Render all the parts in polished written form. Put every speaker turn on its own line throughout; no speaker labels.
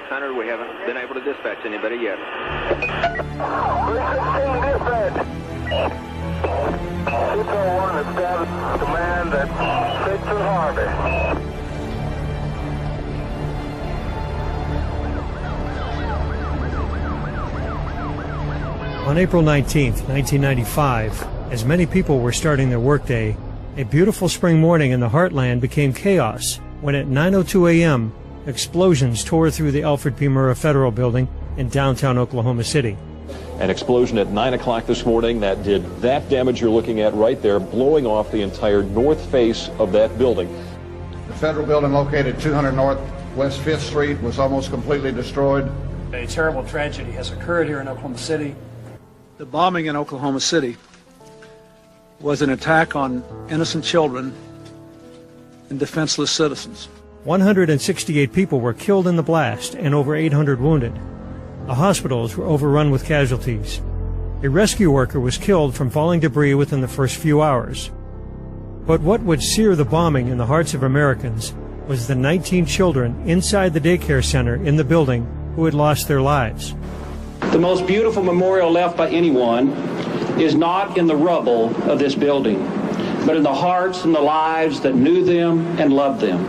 600, we haven't been able to dispatch anybody yet.
316 dispatch. 601 established command at Censored Harvey.
On April 19th, 1995, as many people were starting their workday, a beautiful spring morning in the heartland became chaos when at 9:02 a.m., explosions tore through the Alfred P. Murrah Federal Building in downtown Oklahoma City.
An explosion at 9 o'clock this morning that did that damage you're looking at right there, blowing off the entire north face of that building.
The federal building located 200 North West 5th Street was almost completely destroyed.
A terrible tragedy has occurred here in Oklahoma City.
The bombing in Oklahoma City was an attack on innocent children and defenseless citizens.
168 people were killed in the blast and over 800 wounded. The hospitals were overrun with casualties. A rescue worker was killed from falling debris within the first few hours. But what would sear the bombing in the hearts of Americans was the 19 children inside the daycare center in the building who had lost their lives.
The most beautiful memorial left by anyone is not in the rubble of this building, but in the hearts and the lives that knew them and loved them.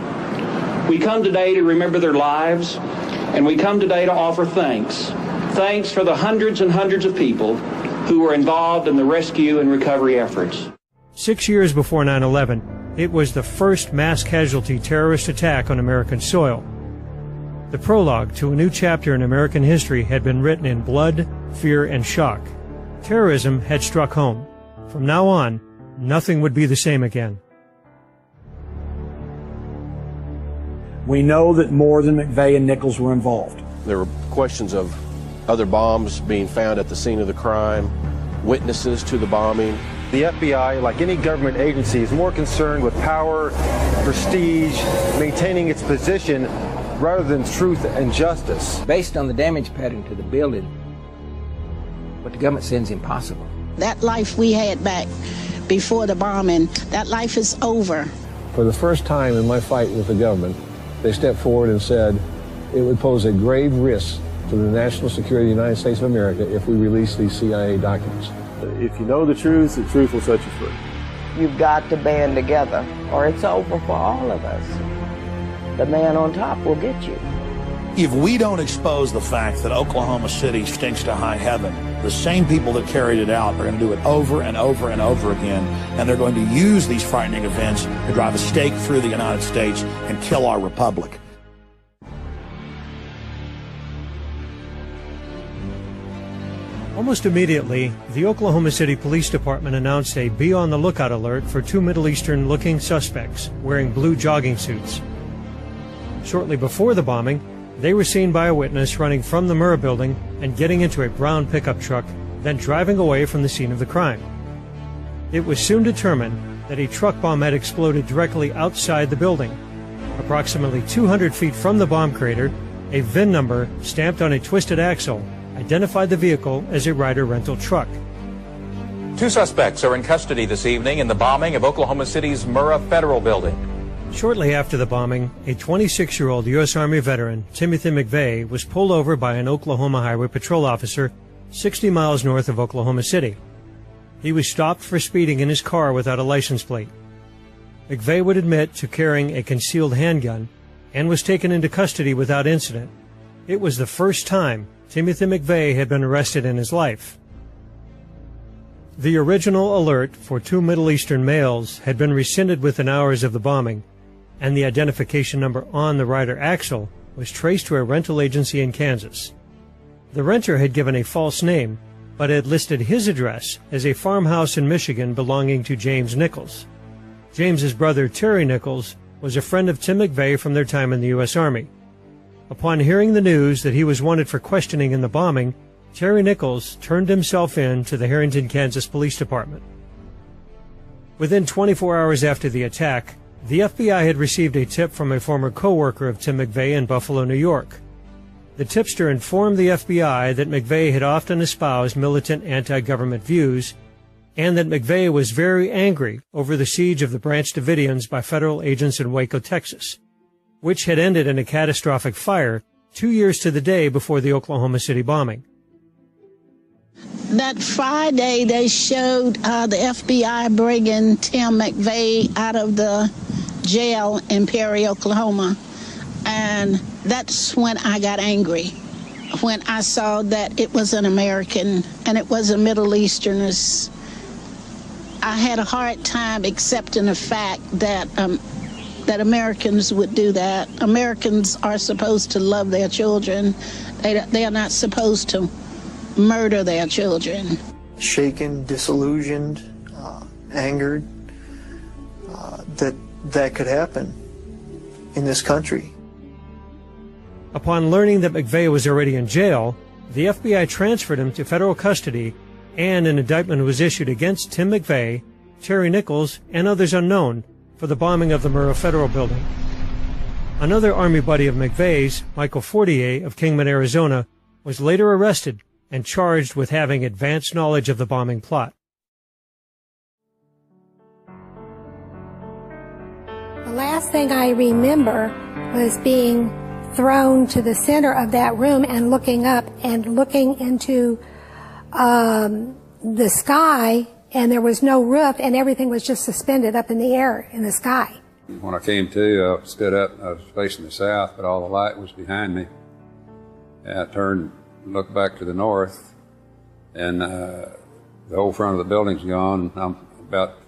We come today to remember their lives, and we come today to offer thanks. Thanks for the hundreds and hundreds of people who were involved in the rescue and recovery efforts.
6 years before 9/11, it was the first mass casualty terrorist attack on American soil. The prologue to a new chapter in American history had been written in blood, fear, and shock. Terrorism had struck home. From now on, nothing would be the same again.
We know that more than McVeigh and Nichols were involved.
There were questions of other bombs being found at the scene of the crime, witnesses to the bombing.
The FBI, like any government agency, is more concerned with power, prestige, maintaining its position, rather than truth and justice.
Based on the damage pattern to the building, what the government says is impossible.
That life we had back before the bombing, that life is over.
For the first time in my fight with the government, they stepped forward and said it would pose a grave risk to the national security of the United States of America if we release these CIA documents.
If you know the truth will set you free.
You've got to band together, or it's over for all of us. The man on top will get you.
If we don't expose the fact that Oklahoma City stinks to high heaven, the same people that carried it out are going to do it over and over and over again, and they're going to use these frightening events to drive a stake through the United States and kill our republic.
Almost immediately, the Oklahoma City Police Department announced a be-on-the-lookout alert for two Middle Eastern-looking suspects wearing blue jogging suits. Shortly before the bombing, they were seen by a witness running from the Murrah building and getting into a brown pickup truck, then driving away from the scene of the crime. It was soon determined that a truck bomb had exploded directly outside the building. Approximately 200 feet from the bomb crater, a VIN number stamped on a twisted axle identified the vehicle as a Ryder rental truck.
Two suspects are in custody this evening in the bombing of Oklahoma City's Murrah Federal Building.
Shortly after the bombing, a 26-year-old U.S. Army veteran, Timothy McVeigh, was pulled over by an Oklahoma Highway Patrol officer 60 miles north of Oklahoma City. He was stopped for speeding in his car without a license plate. McVeigh would admit to carrying a concealed handgun and was taken into custody without incident. It was the first time Timothy McVeigh had been arrested in his life. The original alert for two Middle Eastern males had been rescinded within hours of the bombing, and the identification number on the Ryder axle was traced to a rental agency in Kansas. The renter had given a false name, but had listed his address as a farmhouse in Michigan belonging to James Nichols. James's brother, Terry Nichols, was a friend of Tim McVeigh from their time in the U.S. Army. Upon hearing the news that he was wanted for questioning in the bombing, Terry Nichols turned himself in to the Harrington, Kansas Police Department. Within 24 hours after the attack, the FBI had received a tip from a former co-worker of Tim McVeigh in Buffalo, New York. The tipster informed the FBI that McVeigh had often espoused militant anti-government views and that McVeigh was very angry over the siege of the Branch Davidians by federal agents in Waco, Texas, which had ended in a catastrophic fire 2 years to the day before the Oklahoma City bombing.
That Friday, they showed the FBI bringing Tim McVeigh out of the jail in Perry, Oklahoma. And that's when I got angry, when I saw that it was an American and it was a Middle Easterners. I had a hard time accepting the fact that that Americans would do that. Americans are supposed to love their children. They are not supposed to murder their children.
Shaken, disillusioned, angered that could happen in this country.
Upon learning that McVeigh was already in jail, the FBI transferred him to federal custody, and an indictment was issued against Tim McVeigh, Terry Nichols, and others unknown for the bombing of the Murrah Federal Building. Another Army buddy of McVeigh's, Michael Fortier of Kingman, Arizona, was later arrested and charged with having advanced knowledge of the bombing plot.
The last thing I remember was being thrown to the center of that room and looking up and looking into the sky, and there was no roof and everything was just suspended up in the air in the sky.
When I came to, I stood up, I was facing the south, but all the light was behind me. And I turned and looked back to the north, and the whole front of the building's gone. I'm about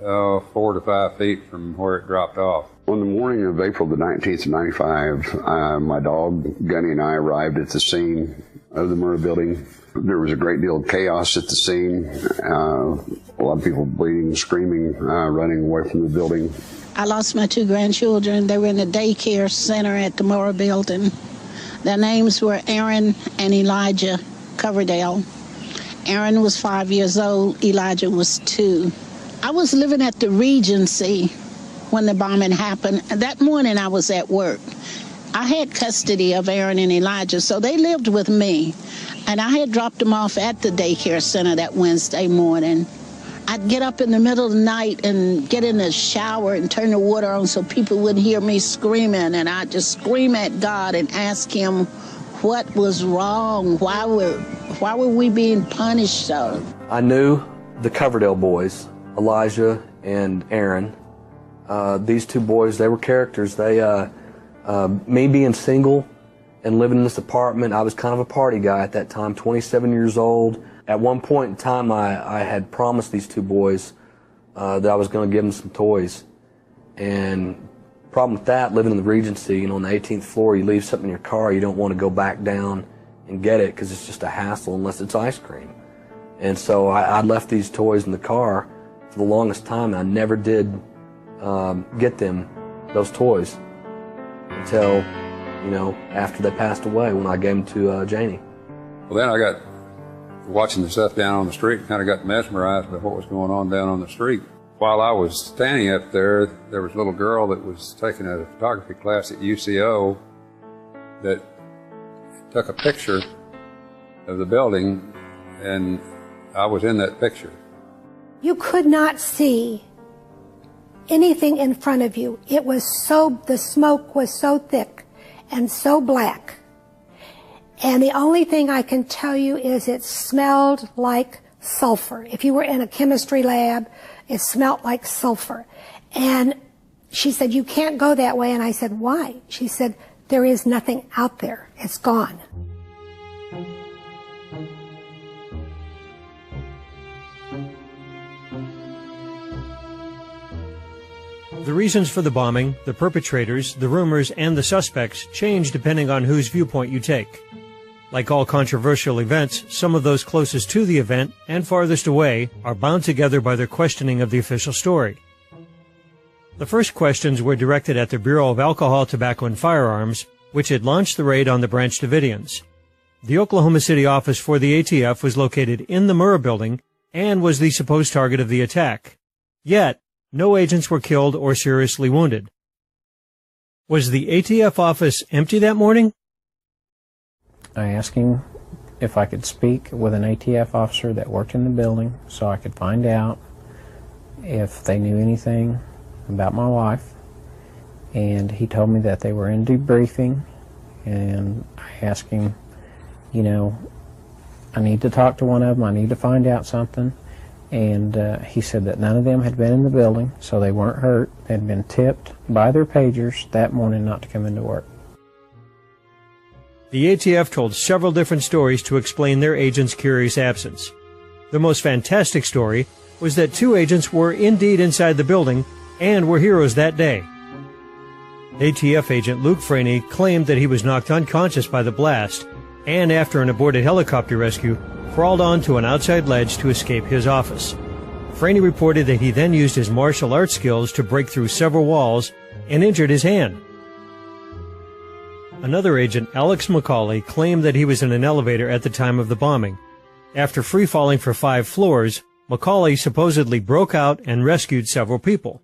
4 to 5 feet from where it dropped off.
On the morning of April the 19th, 95, my dog, Gunny, and I arrived at the scene of the Murrah building. There was a great deal of chaos at the scene. A lot of people bleeding, screaming, running away from the building.
I lost my 2 grandchildren. They were in the daycare center at the Murrah building. Their names were Aaron and Elijah Coverdale. Aaron was 5 years old. Elijah was 2. I was living at the Regency when the bombing happened. That morning I was at work. I had custody of Aaron and Elijah, so they lived with me. And I had dropped them off at the daycare center that Wednesday morning. I'd get up in the middle of the night and get in the shower and turn the water on so people wouldn't hear me screaming. And I'd just scream at God and ask him what was wrong. Why were we being punished so?
I knew the Coverdale boys, Elijah and Aaron. These 2 boys, they were characters. They, me being single and living in this apartment, I was kind of a party guy at that time, 27 years old. At one point in time, I had promised these 2 boys that I was going to give them some toys. And problem with that, living in the Regency, on the 18th floor, you leave something in your car, you don't want to go back down and get it because it's just a hassle unless it's ice cream. And so I left these toys in the car for the longest time, and I never did get them those toys until, after they passed away, when I gave them to Janie.
Well, then I got watching the stuff down on the street, kind of got mesmerized by what was going on down on the street. While I was standing up there, there was a little girl that was taking a photography class at UCO that took a picture of the building, and I was in that picture.
You could not see anything in front of you. The smoke was so thick and so black. And the only thing I can tell you is it smelled like sulfur. If you were in a chemistry lab, it smelled like sulfur. And she said, "You can't go that way." And I said, "Why?" She said, "There is nothing out there. It's gone."
The reasons for the bombing, the perpetrators, the rumors, and the suspects change depending on whose viewpoint you take. Like all controversial events, some of those closest to the event and farthest away are bound together by their questioning of the official story. The first questions were directed at the Bureau of Alcohol, Tobacco, and Firearms, which had launched the raid on the Branch Davidians. The Oklahoma City office for the ATF was located in the Murrah building and was the supposed target of the attack. Yet, no agents were killed or seriously wounded. Was the ATF office empty that morning?
I asked him if I could speak with an ATF officer that worked in the building so I could find out if they knew anything about my wife. And he told me that they were in debriefing, and asked him, you know, I need to talk to one of them, I need to find out something. And he said that none of them had been in the building, so they weren't hurt. They had been tipped by their pagers that morning not to come into work.
The ATF told several different stories to explain their agent's curious absence. The most fantastic story was that 2 agents were indeed inside the building and were heroes that day. ATF agent Luke Franey claimed that he was knocked unconscious by the blast and, after an aborted helicopter rescue, crawled onto an outside ledge to escape his office. Franey reported that he then used his martial arts skills to break through several walls and injured his hand. Another agent, Alex McCauley, claimed that he was in an elevator at the time of the bombing. After free-falling for 5 floors, McCauley supposedly broke out and rescued several people.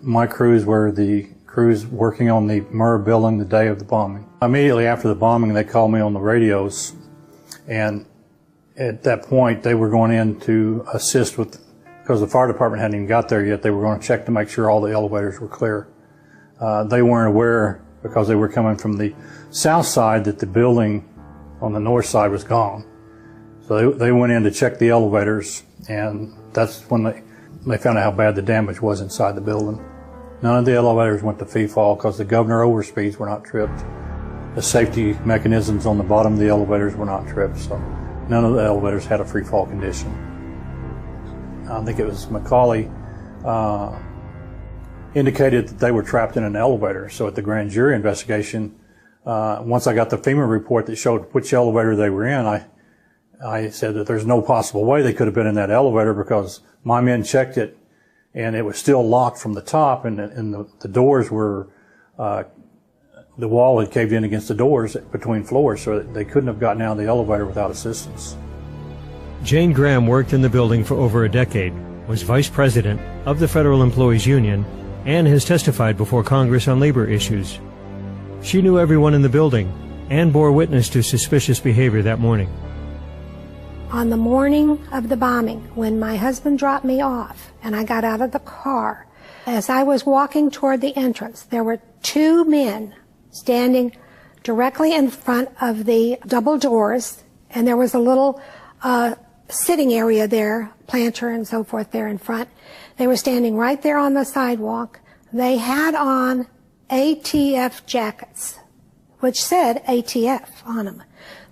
My crews were the crews working on the Murrah building the day of the bombing. Immediately after the bombing, they called me on the radios, and at that point, they were going in to assist with, because the fire department hadn't even got there yet, they were going to check to make sure all the elevators were clear. They weren't aware, because they were coming from the south side, that the building on the north side was gone. So they went in to check the elevators, and that's when they found out how bad the damage was inside the building. None of the elevators went to free fall because the governor overspeeds were not tripped. The safety mechanisms on the bottom of the elevators were not tripped, so none of the elevators had a free fall condition. I think it was McCauley indicated that they were trapped in an elevator. So at the grand jury investigation, once I got the FEMA report that showed which elevator they were in, I said that there's no possible way they could have been in that elevator because my men checked it and it was still locked from the top, and the doors were, the wall had caved in against the doors between floors, so they couldn't have gotten out of the elevator without assistance.
Jane Graham worked in the building for over a decade, was vice president of the Federal Employees Union, and has testified before Congress on labor issues. She knew everyone in the building and bore witness to suspicious behavior that morning.
On the morning of the bombing, when my husband dropped me off and I got out of the car, as I was walking toward the entrance, there were 2 men standing directly in front of the double doors, and there was a little sitting area there, planter and so forth there in front. They were standing right there on the sidewalk. They had on ATF jackets, which said ATF on them.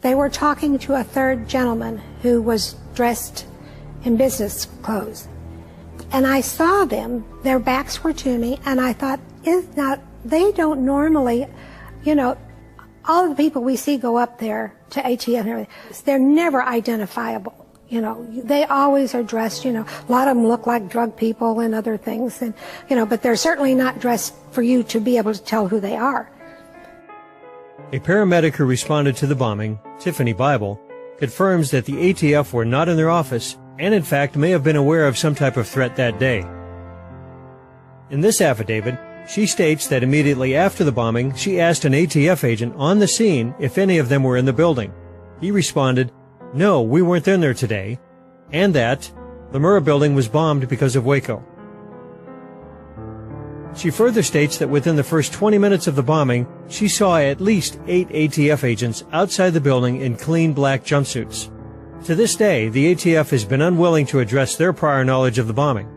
They were talking to a third gentleman who was dressed in business clothes. And I saw them, their backs were to me, and I thought, they don't normally, you know, all of the people we see go up there to ATF and everything, they're never identifiable. You know, they always are dressed, you know, a lot of them look like drug people and other things, and, you know, but they're certainly not dressed for you to be able to tell who they are.
A paramedic who responded to the bombing, Tiffany Bible, confirms that the ATF were not in their office and, in fact, may have been aware of some type of threat that day. In this affidavit, she states that immediately after the bombing, she asked an ATF agent on the scene if any of them were in the building. He responded, "No, we weren't in there today," and that the Murrah building was bombed because of Waco. She further states that within the first 20 minutes of the bombing, she saw at least 8 ATF agents outside the building in clean black jumpsuits. To this day, the ATF has been unwilling to address their prior knowledge of the bombing.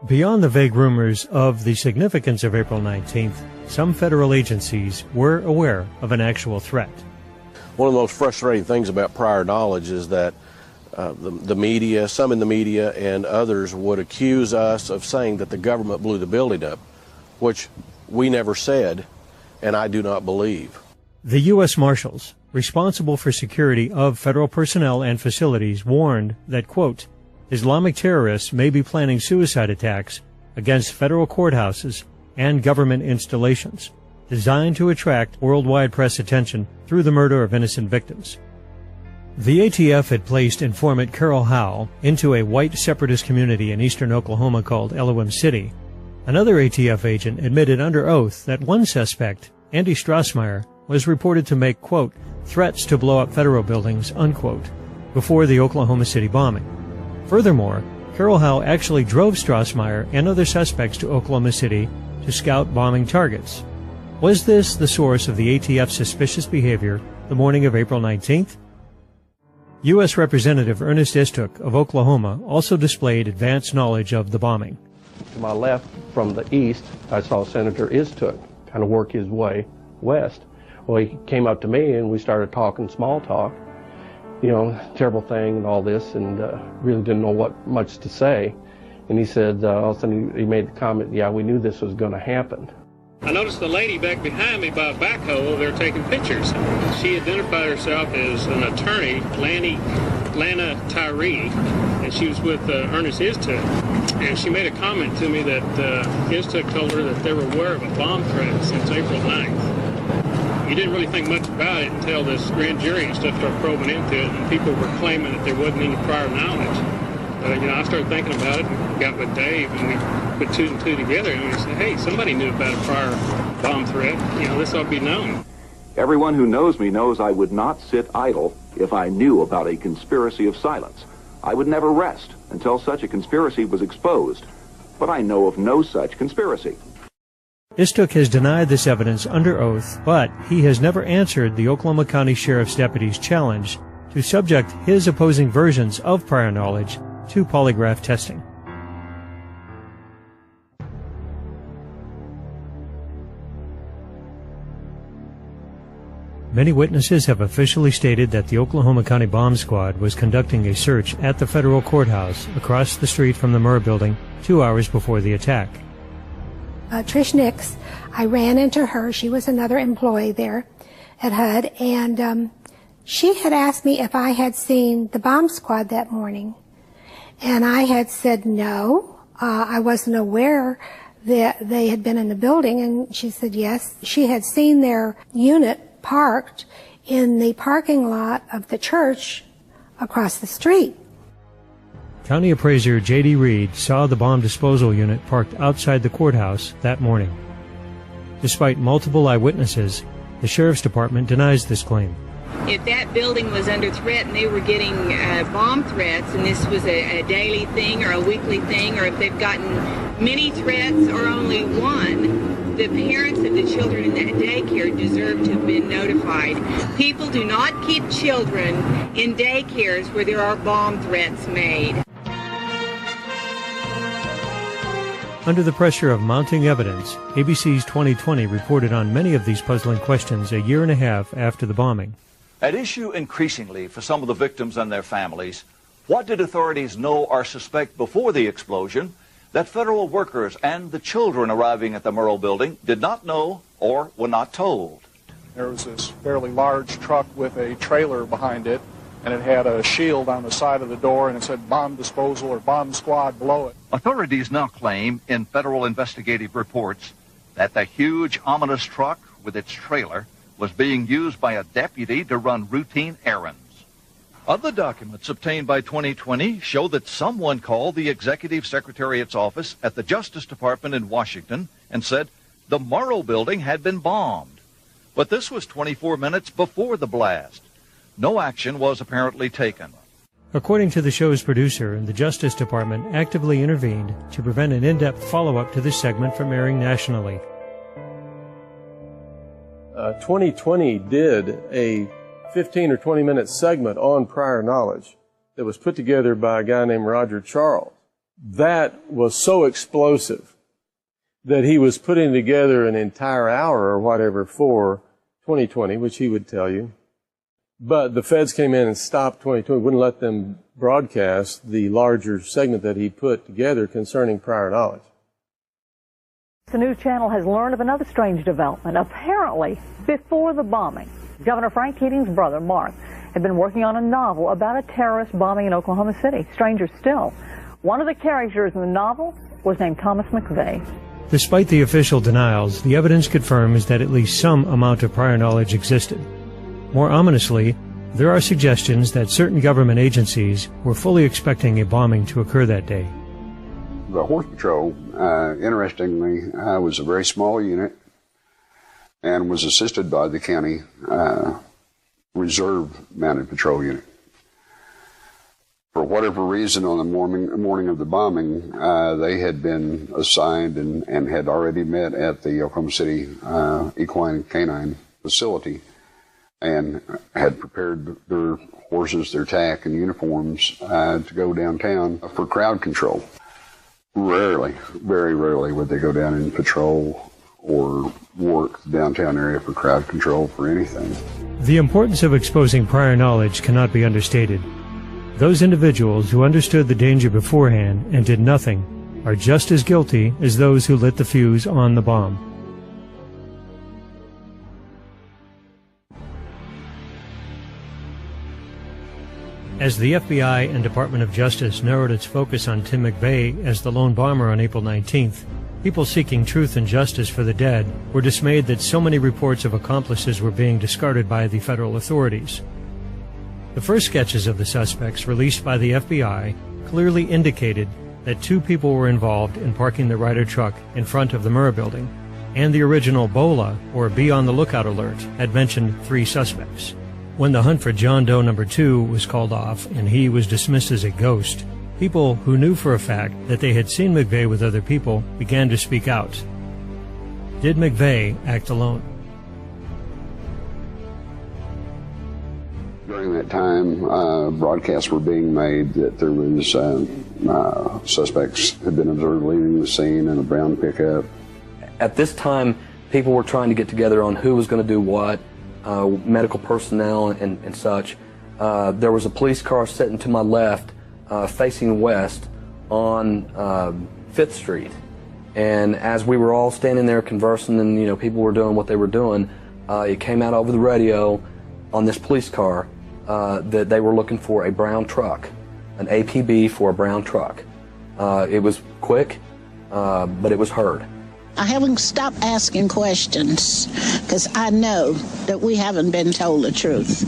Beyond the vague rumors of the significance of April 19th, some federal agencies were aware of an actual threat.
One of the most frustrating things about prior knowledge is that the media, some in the media and others would accuse us of saying that the government blew the building up, which we never said, and I do not believe.
The U.S. Marshals, responsible for security of federal personnel and facilities, warned that, quote, Islamic terrorists may be planning suicide attacks against federal courthouses and government installations, designed to attract worldwide press attention through the murder of innocent victims. The ATF had placed informant Carol Howe into a white separatist community in eastern Oklahoma called Elohim City. Another ATF agent admitted under oath that one suspect, Andy Strassmeyer, was reported to make, quote, threats to blow up federal buildings, unquote, before the Oklahoma City bombing. Furthermore, Carol Howe actually drove Strassmeyer and other suspects to Oklahoma City to scout bombing targets. Was this the source of the ATF's suspicious behavior the morning of April 19th? U.S. Representative Ernest Istook of Oklahoma also displayed advanced knowledge of the bombing.
To my left, from the east, I saw Senator Istook kind of work his way west. Well, he came up to me and we started talking small talk, you know, terrible thing and all this, and really didn't know what much to say. And he said, all of a sudden he made the comment, yeah, we knew this was going to happen.
I noticed the lady back behind me by a backhoe, they're taking pictures. She identified herself as an attorney, Lana Tyree, and she was with Ernest Istook. And she made a comment to me that Istook told her that they were aware of a bomb threat since April 9th. You didn't really think much about it until this grand jury and stuff started probing into it, and people were claiming that there wasn't any prior knowledge. I started thinking about it and got with Dave, and we put two and two together, and we said, hey, somebody knew about a prior bomb threat. This ought to be known.
Everyone who knows me knows I would not sit idle if I knew about a conspiracy of silence. I would never rest until such a conspiracy was exposed. But I know of no such conspiracy.
Istook has denied this evidence under oath, but he has never answered the Oklahoma County Sheriff's deputy's challenge to subject his opposing versions of prior knowledge to polygraph testing. Many witnesses have officially stated that the Oklahoma County Bomb Squad was conducting a search at the federal courthouse across the street from the Murrah building 2 hours before the attack.
Trish Nix, I ran into her. She was another employee there at HUD, and she had asked me if I had seen the bomb squad that morning. And I had said no, I wasn't aware that they had been in the building, and she said yes. She had seen their unit parked in the parking lot of the church across the street.
County Appraiser J.D. Reed saw the bomb disposal unit parked outside the courthouse that morning. Despite multiple eyewitnesses, the Sheriff's Department denies this claim.
If that building was under threat and they were getting bomb threats, and this was a daily thing or a weekly thing, or if they've gotten many threats or only one, the parents of the children in that daycare deserve to have been notified. People do not keep children in daycares where there are bomb threats made.
Under the pressure of mounting evidence, ABC's 2020 reported on many of these puzzling questions a year and a half after the bombing.
At issue increasingly for some of the victims and their families, what did authorities know or suspect before the explosion that federal workers and the children arriving at the Murrah building did not know or were not told?
There was this fairly large truck with a trailer behind it, and it had a shield on the side of the door, and it said bomb disposal or bomb squad below it.
Authorities now claim in federal investigative reports that the huge, ominous truck with its trailer was being used by a deputy to run routine errands. Other documents obtained by 2020 show that someone called the Executive Secretariat's office at the Justice Department in Washington and said the Murrah building had been bombed. But this was 24 minutes before the blast. No action was apparently taken.
According to the show's producer, the Justice Department actively intervened to prevent an in-depth follow-up to this segment from airing nationally.
2020 did a 15 or 20 minute segment on prior knowledge that was put together by a guy named Roger Charles. That was so explosive that he was putting together an entire hour or whatever for 2020, which he would tell you. But the feds came in and stopped 2020, wouldn't let them broadcast the larger segment that he put together concerning prior knowledge.
The news channel has learned of another strange development. Apparently, before the bombing, Governor Frank Keating's brother, Mark, had been working on a novel about a terrorist bombing in Oklahoma City. Stranger still, one of the characters in the novel was named Thomas McVeigh.
Despite the official denials, the evidence confirms that at least some amount of prior knowledge existed. More ominously, there are suggestions that certain government agencies were fully expecting a bombing to occur that day.
The Horse Patrol, interestingly, was a very small unit and was assisted by the county Reserve Mounted Patrol Unit. For whatever reason, on the morning of the bombing, they had been assigned and had already met at the Oklahoma City Equine Canine facility and had prepared their horses, their tack, and uniforms to go downtown for crowd control. Rarely, very rarely would they go down and patrol or work the downtown area for crowd control for anything.
The importance of exposing prior knowledge cannot be understated. Those individuals who understood the danger beforehand and did nothing are just as guilty as those who lit the fuse on the bomb. As the FBI and Department of Justice narrowed its focus on Tim McVeigh as the lone bomber on April 19th, people seeking truth and justice for the dead were dismayed that so many reports of accomplices were being discarded by the federal authorities. The first sketches of the suspects released by the FBI clearly indicated that 2 people were involved in parking the Ryder truck in front of the Murrah building, and the original BOLA, or Be on the Lookout alert, had mentioned 3 suspects. When the hunt for John Doe number 2 was called off and he was dismissed as a ghost, people who knew for a fact that they had seen McVeigh with other people began to speak out. Did McVeigh act alone?
During that time, broadcasts were being made that there was suspects had been observed leaving the scene in a brown pickup.
At this time, people were trying to get together on who was going to do what, medical personnel and such. There was a police car sitting to my left, facing west on 5th Street. And as we were all standing there conversing and, people were doing what they were doing, it came out over the radio on this police car that they were looking for a brown truck, an APB for a brown truck. It was quick, but it was heard.
I haven't stopped asking questions because I know that we haven't been told the truth.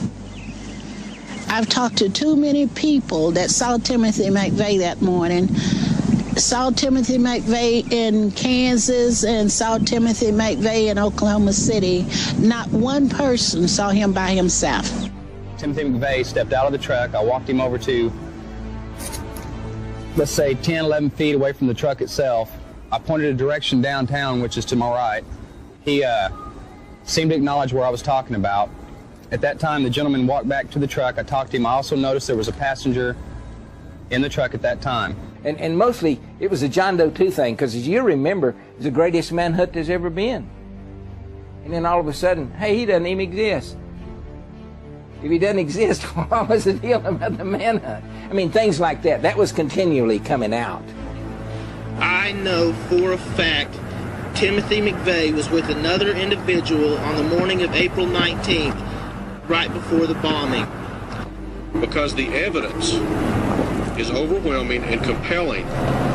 I've talked to too many people that saw Timothy McVeigh that morning, saw Timothy McVeigh in Kansas and saw Timothy McVeigh in Oklahoma City. Not one person saw him by himself.
Timothy McVeigh stepped out of the truck. I walked him over to, let's say, 10, 11 feet away from the truck itself. I pointed a direction downtown, which is to my right. He seemed to acknowledge where I was talking about. At that time, the gentleman walked back to the truck. I talked to him. I also noticed there was a passenger in the truck at that time.
And mostly, it was a John Doe 2 thing, because as you remember, it's the greatest manhunt there's ever been. And then all of a sudden, hey, he doesn't even exist. If he doesn't exist, what was the deal about the manhunt? I mean, things like that. That was continually coming out.
I know for a fact Timothy McVeigh was with another individual on the morning of April 19th, right before the bombing.
Because the evidence is overwhelming and compelling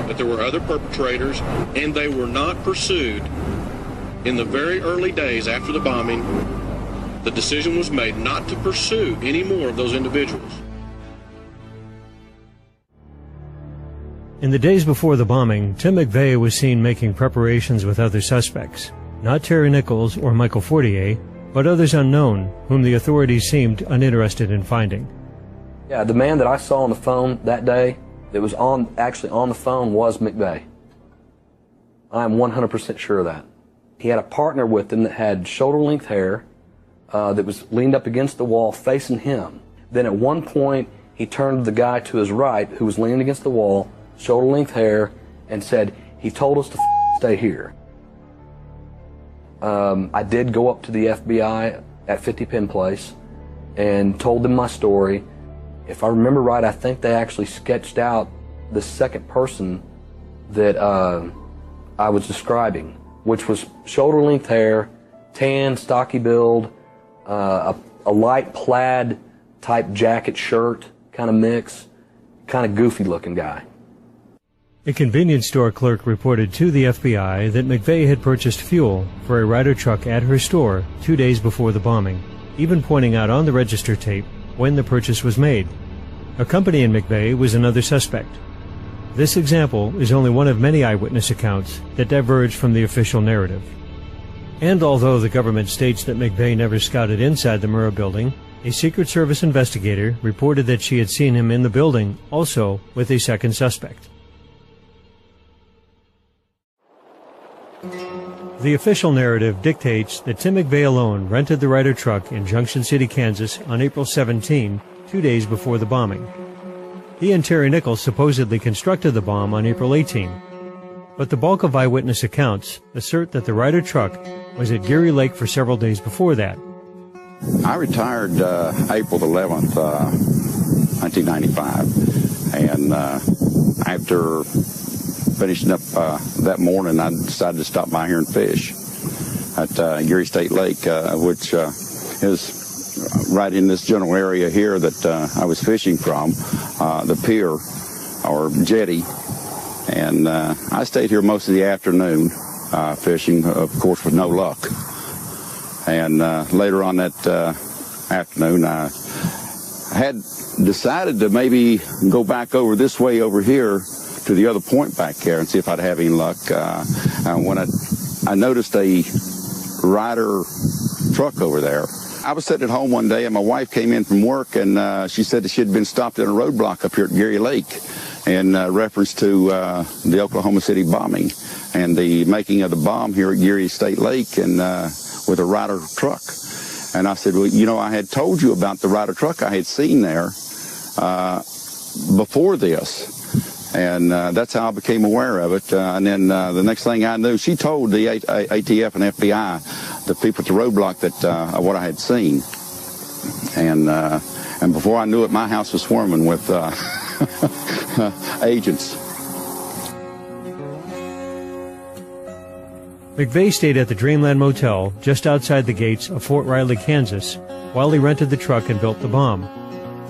that there were other perpetrators and they were not pursued. In the very early days after the bombing, the decision was made not to pursue any more of those individuals.
In the days before the bombing, Tim McVeigh was seen making preparations with other suspects, not Terry Nichols or Michael Fortier, but others unknown, whom the authorities seemed uninterested in finding.
Yeah, the man that I saw on the phone that day, that was actually on the phone, was McVeigh. I am 100% sure of that. He had a partner with him that had shoulder-length hair, that was leaned up against the wall facing him. Then at one point, he turned to the guy to his right, who was leaning against the wall, shoulder-length hair, and said, "He told us to stay here." I did go up to the FBI at 50 Penn Place and told them my story. If I remember right, I think they actually sketched out the second person that I was describing, which was shoulder-length hair, tan, stocky build, a light plaid type jacket shirt kind of mix, kind of goofy looking guy.
A convenience store clerk reported to the FBI that McVeigh had purchased fuel for a Ryder truck at her store 2 days before the bombing, even pointing out on the register tape when the purchase was made. Accompanying McVeigh was another suspect. This example is only one of many eyewitness accounts that diverge from the official narrative. And although the government states that McVeigh never scouted inside the Murrah building, A Secret Service investigator reported that she had seen him in the building, also with a second suspect. The official narrative dictates that Tim McVeigh alone rented the Ryder truck in Junction City, Kansas on April 17, 2 days before the bombing. He and Terry Nichols supposedly constructed the bomb on April 18. But the bulk of eyewitness accounts assert that the Ryder truck was at Geary Lake for several days before that.
I retired April 11th, 1995, and after finishing up that morning, I decided to stop by here and fish at Geary State Lake, which is right in this general area here that I was fishing from, the pier or jetty. And I stayed here most of the afternoon fishing, of course, with no luck. And later on that afternoon, I had decided to maybe go back over this way over here to the other point back there and see if I'd have any luck. When I noticed a Ryder truck over there. I was sitting at home one day and my wife came in from work and she said that she had been stopped at a roadblock up here at Geary Lake in reference to the Oklahoma City bombing and the making of the bomb here at Geary State Lake and with a Ryder truck. And I said, well, you know, I had told you about the Ryder truck I had seen there before this. And that's how I became aware of it. And then the next thing I knew, she told the ATF and FBI, the people at the roadblock, that what I had seen. And before I knew it, my house was swarming with agents.
McVeigh stayed at the Dreamland Motel just outside the gates of Fort Riley, Kansas, while he rented the truck and built the bomb.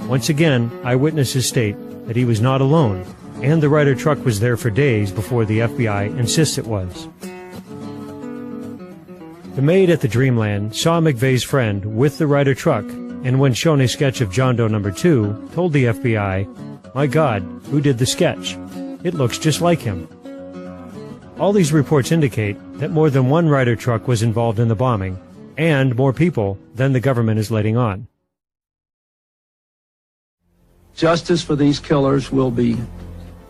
Once again, eyewitnesses state that he was not alone, and the Ryder truck was there for days before the FBI insists it was. The maid at the Dreamland saw McVeigh's friend with the Ryder truck, and when shown a sketch of John Doe number 2, told the FBI, "My God, who did the sketch? It looks just like him." All these reports indicate that more than one Ryder truck was involved in the bombing, and more people than the government is letting on.
Justice for these killers will be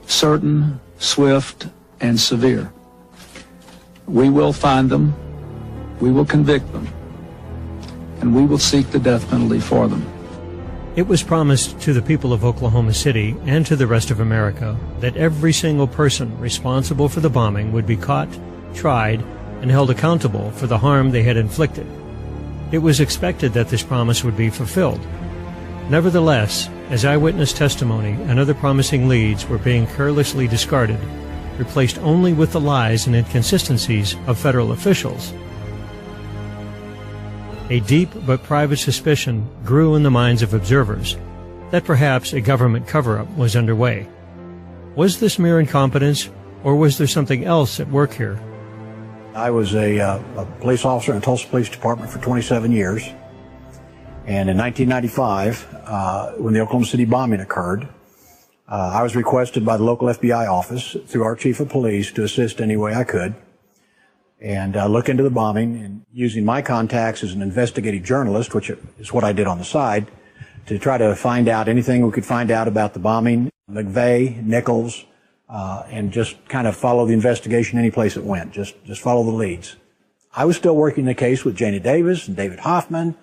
certain, swift, and severe. We will find them, we will convict them, and we will seek the death penalty for them.
It was promised to the people of Oklahoma City and to the rest of America that every single person responsible for the bombing would be caught, tried, and held accountable for the harm they had inflicted. It was expected that this promise would be fulfilled. Nevertheless, as eyewitness testimony and other promising leads were being carelessly discarded, replaced only with the lies and inconsistencies of federal officials, a deep but private suspicion grew in the minds of observers that perhaps a government cover-up was underway. Was this mere incompetence, or was there something else at work here?
I was a police officer in the Tulsa Police Department for 27 years. And in 1995, when the Oklahoma City bombing occurred, I was requested by the local FBI office through our chief of police to assist any way I could and look into the bombing, and using my contacts as an investigative journalist, which is what I did on the side, to try to find out anything we could find out about the bombing, McVeigh, Nichols, and just kind of follow the investigation any place it went, just follow the leads. I was still working the case with Janie Davis and David Hoffman,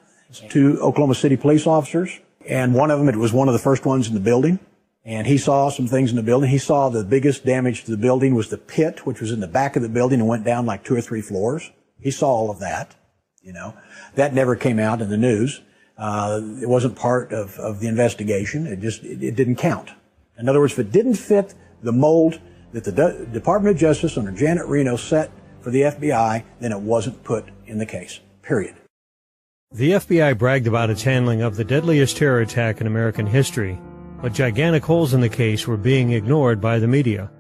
2 Oklahoma City police officers, and one of them, it was one of the first ones in the building, and he saw some things in the building. He saw the biggest damage to the building was the pit, which was in the back of the building and went down like 2 or 3 floors. He saw all of that, you know. That never came out in the news. It wasn't part of the investigation. It didn't count. In other words, if it didn't fit the mold that the Department of Justice under Janet Reno set for the FBI, then it wasn't put in the case, period.
The FBI bragged about its handling of the deadliest terror attack in American history, but gigantic holes in the case were being ignored by the media.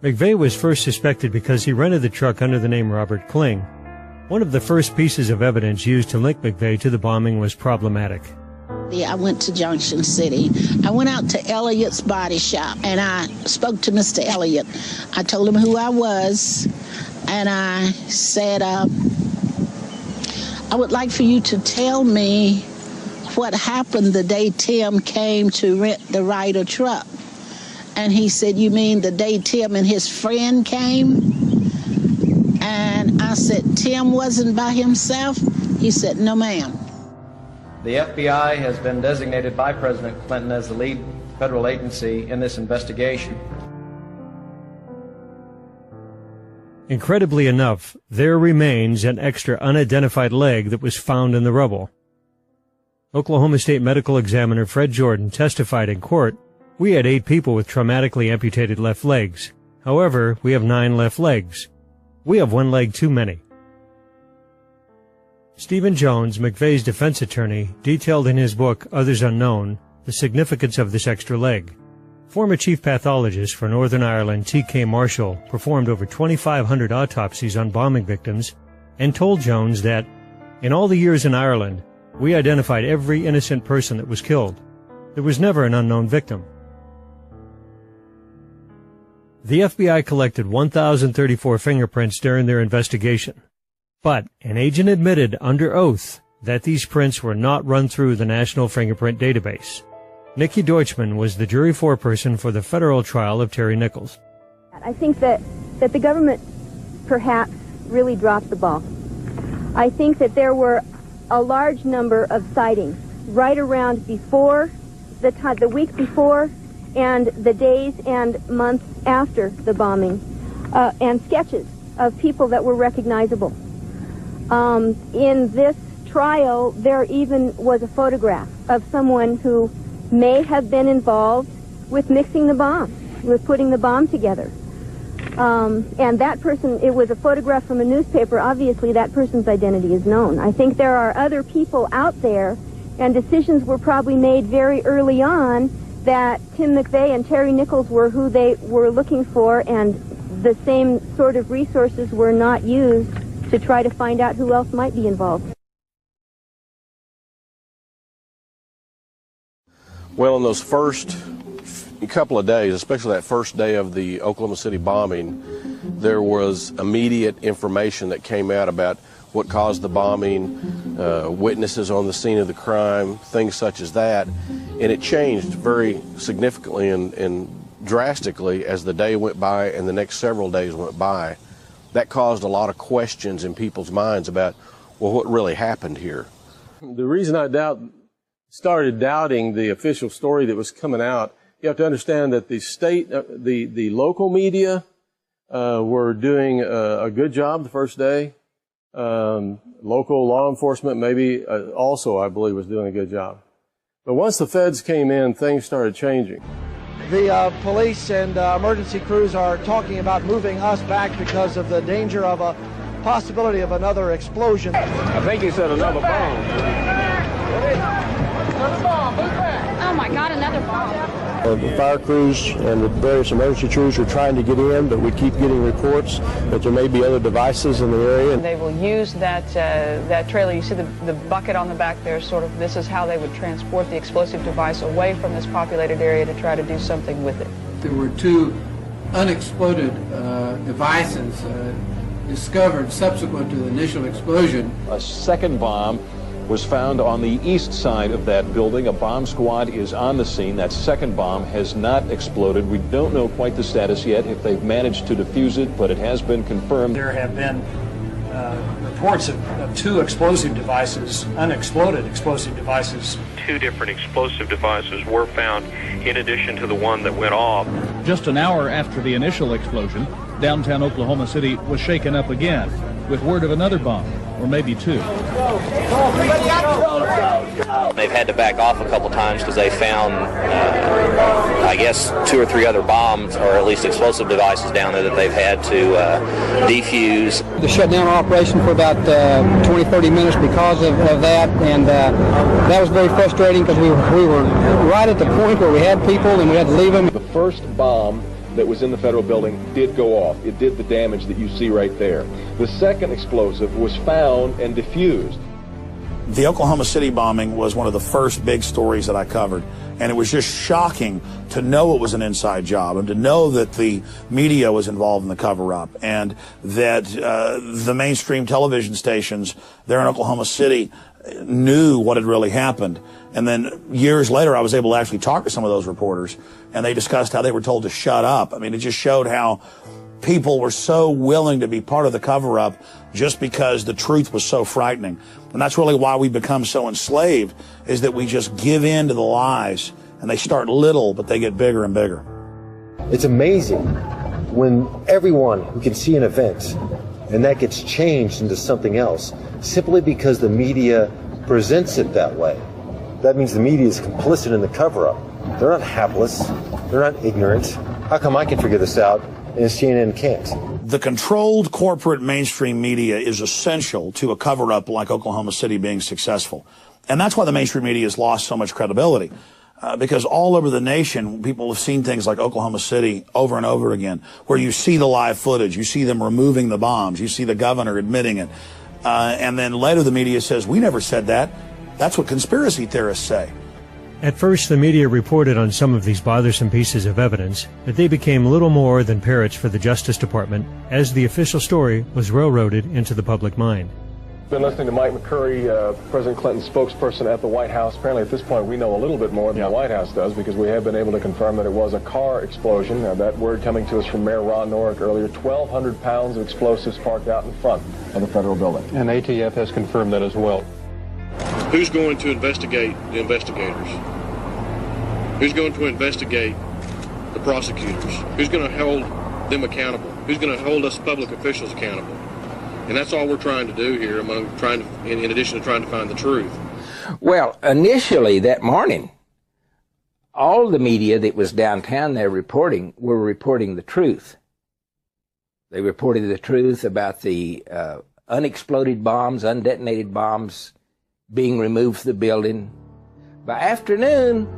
McVeigh was first suspected because he rented the truck under the name Robert Kling. One of the first pieces of evidence used to link McVeigh to the bombing was problematic.
I went to Junction City. I went out to Elliott's body shop, and I spoke to Mr. Elliott. I told him who I was, and I said, I would like for you to tell me what happened the day Tim came to rent the Ryder truck. And he said, you mean the day Tim and his friend came? And I said, Tim wasn't by himself? He said, no, ma'am.
The FBI has been designated by President Clinton as the lead federal agency in this investigation.
Incredibly enough, there remains an extra unidentified leg that was found in the rubble. Oklahoma State Medical Examiner Fred Jordan testified in court, "We had 8 people with traumatically amputated left legs. However, we have 9 left legs. We have 1 leg too many." Stephen Jones, McVeigh's defense attorney, detailed in his book, Others Unknown, the significance of this extra leg. Former chief pathologist for Northern Ireland T.K. Marshall performed over 2,500 autopsies on bombing victims and told Jones that, in all the years in Ireland, we identified every innocent person that was killed. There was never an unknown victim. The FBI collected 1,034 fingerprints during their investigation, but an agent admitted under oath that these prints were not run through the National Fingerprint Database. Nikki Deutschman was the jury foreperson for the federal trial of Terry Nichols.
I think that the government perhaps really dropped the ball. I think that there were a large number of sightings right around before the week before and the days and months after the bombing, and sketches of people that were recognizable. In this trial, there even was a photograph of someone who may have been involved with mixing the bomb, with putting the bomb together. And that person, it was a photograph from a newspaper. Obviously, that person's identity is known. I think there are other people out there, and decisions were probably made very early on that Tim McVeigh and Terry Nichols were who they were looking for, and the same sort of resources were not used to try to find out who else might be involved.
Well, in those first couple of days, especially that first day of the Oklahoma City bombing, there was immediate information that came out about what caused the bombing, witnesses on the scene of the crime, things such as that. And it changed very significantly and drastically as the day went by and the next several days went by. That caused a lot of questions in people's minds about, well, what really happened here?
The reason I started doubting the official story that was coming out, you have to understand that the local media were doing a good job the first day. Local law enforcement maybe also, I believe, was doing a good job. But once the feds came in, things started changing.
The police and emergency crews are talking about moving us back because of the danger of a possibility of another explosion.
I think he said another bomb. Another bomb, move back. Oh my God, another bomb.
The fire crews and the various emergency crews are trying to get in, but we keep getting reports that there may be other devices in the area.
They will use that trailer. You see the bucket on the back there, sort of, this is how they would transport the explosive device away from this populated area to try to do something with it.
There were 2 unexploded devices discovered subsequent to the initial explosion.
A second bomb was found on the east side of that building. A bomb squad is on the scene. That second bomb has not exploded. We don't know quite the status yet, if they've managed to defuse it, but it has been confirmed.
There have been reports of 2 explosive devices, unexploded explosive devices.
2 different explosive devices were found in addition to the one that went off.
Just an hour after the initial explosion, downtown Oklahoma City was shaken up again with word of another bomb, or maybe 2.
They've had to back off a couple times because they found, I guess, 2 or 3 other bombs, or at least explosive devices down there that they've had to defuse.
They shut down our operation for about 20-30 minutes because of that, and that was very frustrating because we were right at the point where we had people and we had to leave them.
The first bomb that was in the federal building did go off. It did the damage that you see right there. The second explosive was found and diffused.
The Oklahoma City bombing was one of the first big stories that I covered, and it was just shocking to know it was an inside job and to know that the media was involved in the cover-up and that the mainstream television stations there in Oklahoma City knew what had really happened. And then years later, I was able to actually talk to some of those reporters, and they discussed how they were told to shut up. I mean, it just showed how people were so willing to be part of the cover-up just because the truth was so frightening. And that's really why we become so enslaved, is that we just give in to the lies, and they start little, but they get bigger and bigger.
It's amazing when everyone who can see an event and that gets changed into something else simply because the media presents it that way. That means the media is complicit in the cover-up. They're not hapless. They're not ignorant. How come I can figure this out and CNN can't?
The controlled corporate mainstream media is essential to a cover-up like Oklahoma City being successful. And that's why the mainstream media has lost so much credibility. Because all over the nation, people have seen things like Oklahoma City over and over again, where you see the live footage, you see them removing the bombs, you see the governor admitting it. And then later the media says, we never said that. That's what conspiracy theorists say.
At first, the media reported on some of these bothersome pieces of evidence, but they became little more than parrots for the Justice Department as the official story was railroaded into the public mind.
Been listening to Mike McCurry, President Clinton's spokesperson at the White House. Apparently at this point we know a little bit more than the White House does, because we have been able to confirm that it was a car explosion. That word coming to us from Mayor Ron Norick earlier, 1,200 pounds of explosives parked out in front of the federal building. And ATF has confirmed that as well.
Who's going to investigate the investigators? Who's going to investigate the prosecutors? Who's going to hold them accountable? Who's going to hold us public officials accountable? And that's all we're trying to do here, in addition to trying to find the truth.
Well, initially that morning, all the media that was downtown there were reporting the truth. They reported the truth about the unexploded bombs, undetonated bombs being removed from the building. By afternoon,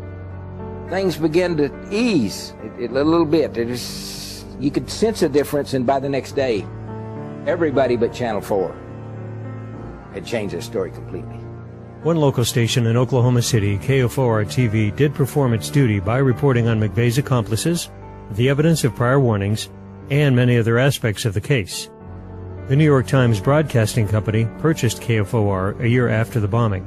things began to ease a little bit. You could sense a difference, and by the next day, everybody but Channel 4 had changed their story completely.
One local station in Oklahoma City, KFOR-TV, did perform its duty by reporting on McVeigh's accomplices, the evidence of prior warnings, and many other aspects of the case. The New York Times Broadcasting Company purchased KFOR a year after the bombing.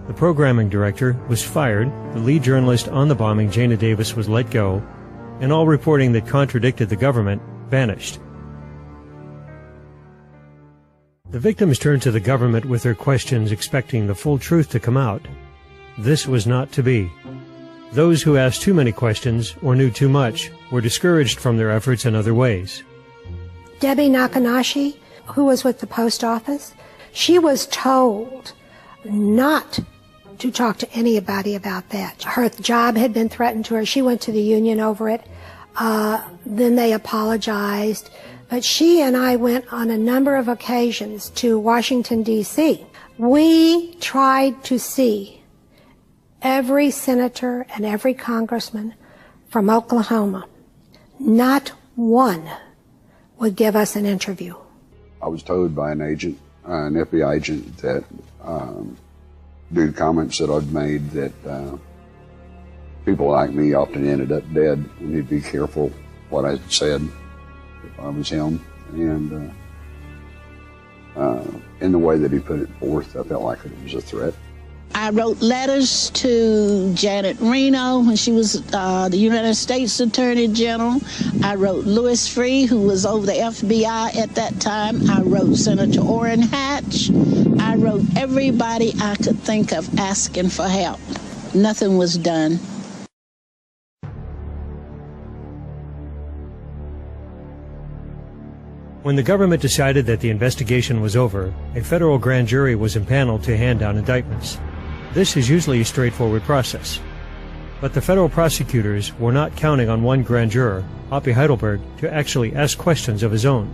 The programming director was fired, the lead journalist on the bombing, Jana Davis, was let go, and all reporting that contradicted the government vanished. The victims turned to the government with their questions, expecting the full truth to come out. This was not to be. Those who asked too many questions or knew too much were discouraged from their efforts in other ways.
Debbie Nakanashi, who was with the post office, she was told not to talk to anybody about that. Her job had been threatened to her. She went to the union over it. Then they apologized. But she and I went on a number of occasions to Washington, D.C. We tried to see every senator and every congressman from Oklahoma. Not one would give us an interview.
I was told by an agent, an FBI agent, that due to comments that I'd made, that people like me often ended up dead, and he'd be careful what I said if I was him. And in the way that he put it forth, I felt like it was a threat.
I wrote letters to Janet Reno when she was the United States Attorney General. I wrote Louis Freeh, who was over the FBI at that time. I wrote Senator Orrin Hatch. I wrote everybody I could think of asking for help. Nothing was done.
When the government decided that the investigation was over, a federal grand jury was impaneled to hand down indictments. This is usually a straightforward process. But the federal prosecutors were not counting on one grand juror, Hoppy Heidelberg, to actually ask questions of his own.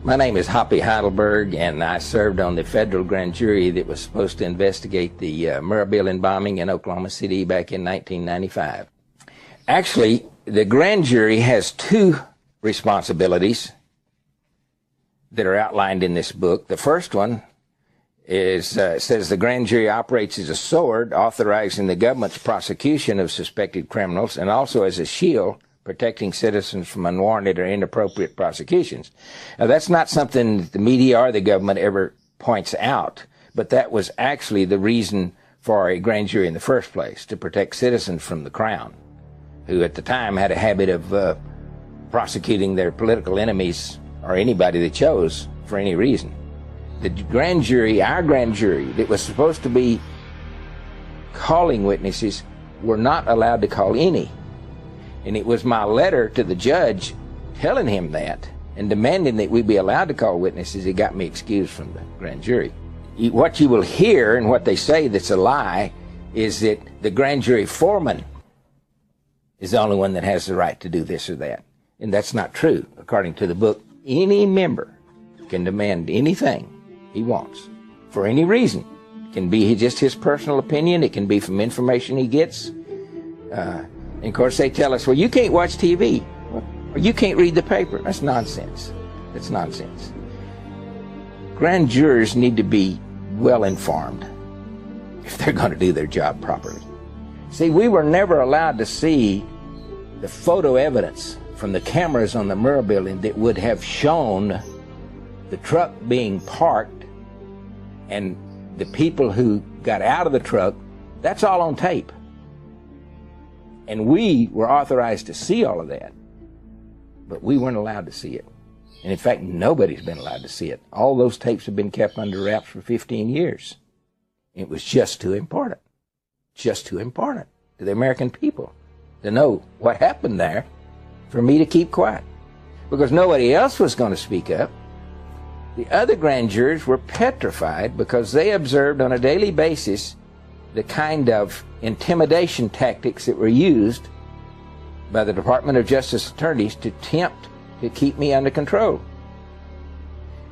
My name is Hoppy Heidelberg, and I served on the federal grand jury that was supposed to investigate the Murrah Building bombing in Oklahoma City back in 1995. Actually, the grand jury has two responsibilities that are outlined in this book. The first one is says the grand jury operates as a sword, authorizing the government's prosecution of suspected criminals, and also as a shield, protecting citizens from unwarranted or inappropriate prosecutions. Now, that's not something the media or the government ever points out, but that was actually the reason for a grand jury in the first place, to protect citizens from the Crown, who at the time had a habit of prosecuting their political enemies or anybody they chose for any reason. The grand jury, our grand jury, that was supposed to be calling witnesses, were not allowed to call any. And it was my letter to the judge telling him that and demanding that we be allowed to call witnesses that got me excused from the grand jury. What you will hear and what they say that's a lie is that the grand jury foreman is the only one that has the right to do this or that. And that's not true. According to the book, any member can demand anything he wants for any reason. It can be just his personal opinion. It can be from information he gets. And of course, they tell us, well, you can't watch TV or you can't read the paper. That's nonsense. That's nonsense. Grand jurors need to be well informed if they're going to do their job properly. See, we were never allowed to see the photo evidence from the cameras on the Murrah building that would have shown the truck being parked and the people who got out of the truck. That's all on tape. And we were authorized to see all of that, but we weren't allowed to see it. And in fact, nobody's been allowed to see it. All those tapes have been kept under wraps for 15 years. It was just too important to the American people to know what happened there for me to keep quiet, because nobody else was going to speak up. The other grand jurors were petrified because they observed on a daily basis the kind of intimidation tactics that were used by the Department of Justice attorneys to attempt to keep me under control.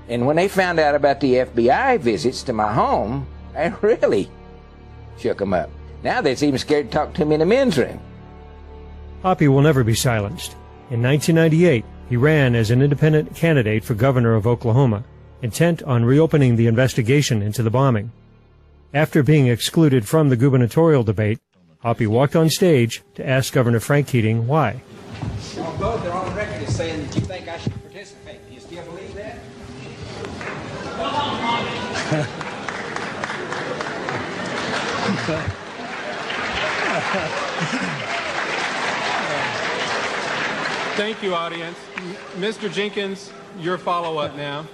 And when they found out about the FBI visits to my home, I really shook them up. Now they're even scared to talk to me in the men's room.
Hoppy will never be silenced. In 1998, he ran as an independent candidate for governor of Oklahoma, intent on reopening the investigation into the bombing. After being excluded from the gubernatorial debate, Hoppy walked on stage to ask Governor Frank Keating why.
Y'all both are on record as saying that you think I should participate. Do you still believe that?
Thank you, audience. Mr. Jenkins, your follow-up now.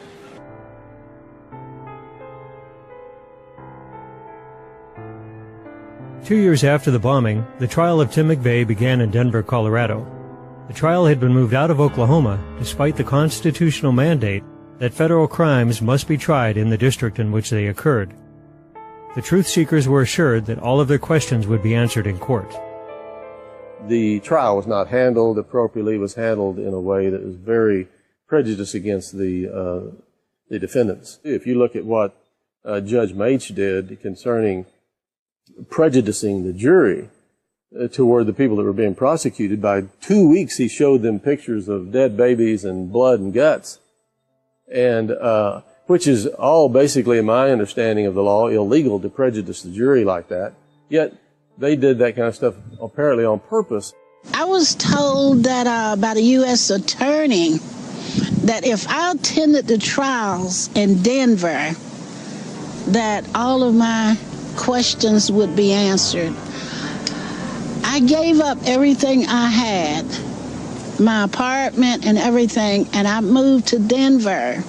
Two years after the bombing, the trial of Tim McVeigh began in Denver, Colorado. The trial had been moved out of Oklahoma despite the constitutional mandate that federal crimes must be tried in the district in which they occurred. The truth seekers were assured that all of their questions would be answered in court.
The trial was not handled appropriately. It was handled in a way that was very prejudiced against the defendants. If you look at what Judge Maitch did concerning prejudicing the jury toward the people that were being prosecuted, by 2 weeks he showed them pictures of dead babies and blood and guts, and which is all basically, in my understanding of the law, illegal to prejudice the jury like that. Yet they did that kind of stuff apparently on purpose.
I was told that by the U.S. attorney that if I attended the trials in Denver, that all of my questions would be answered. I gave up everything I had, my apartment and everything, and I moved to Denver.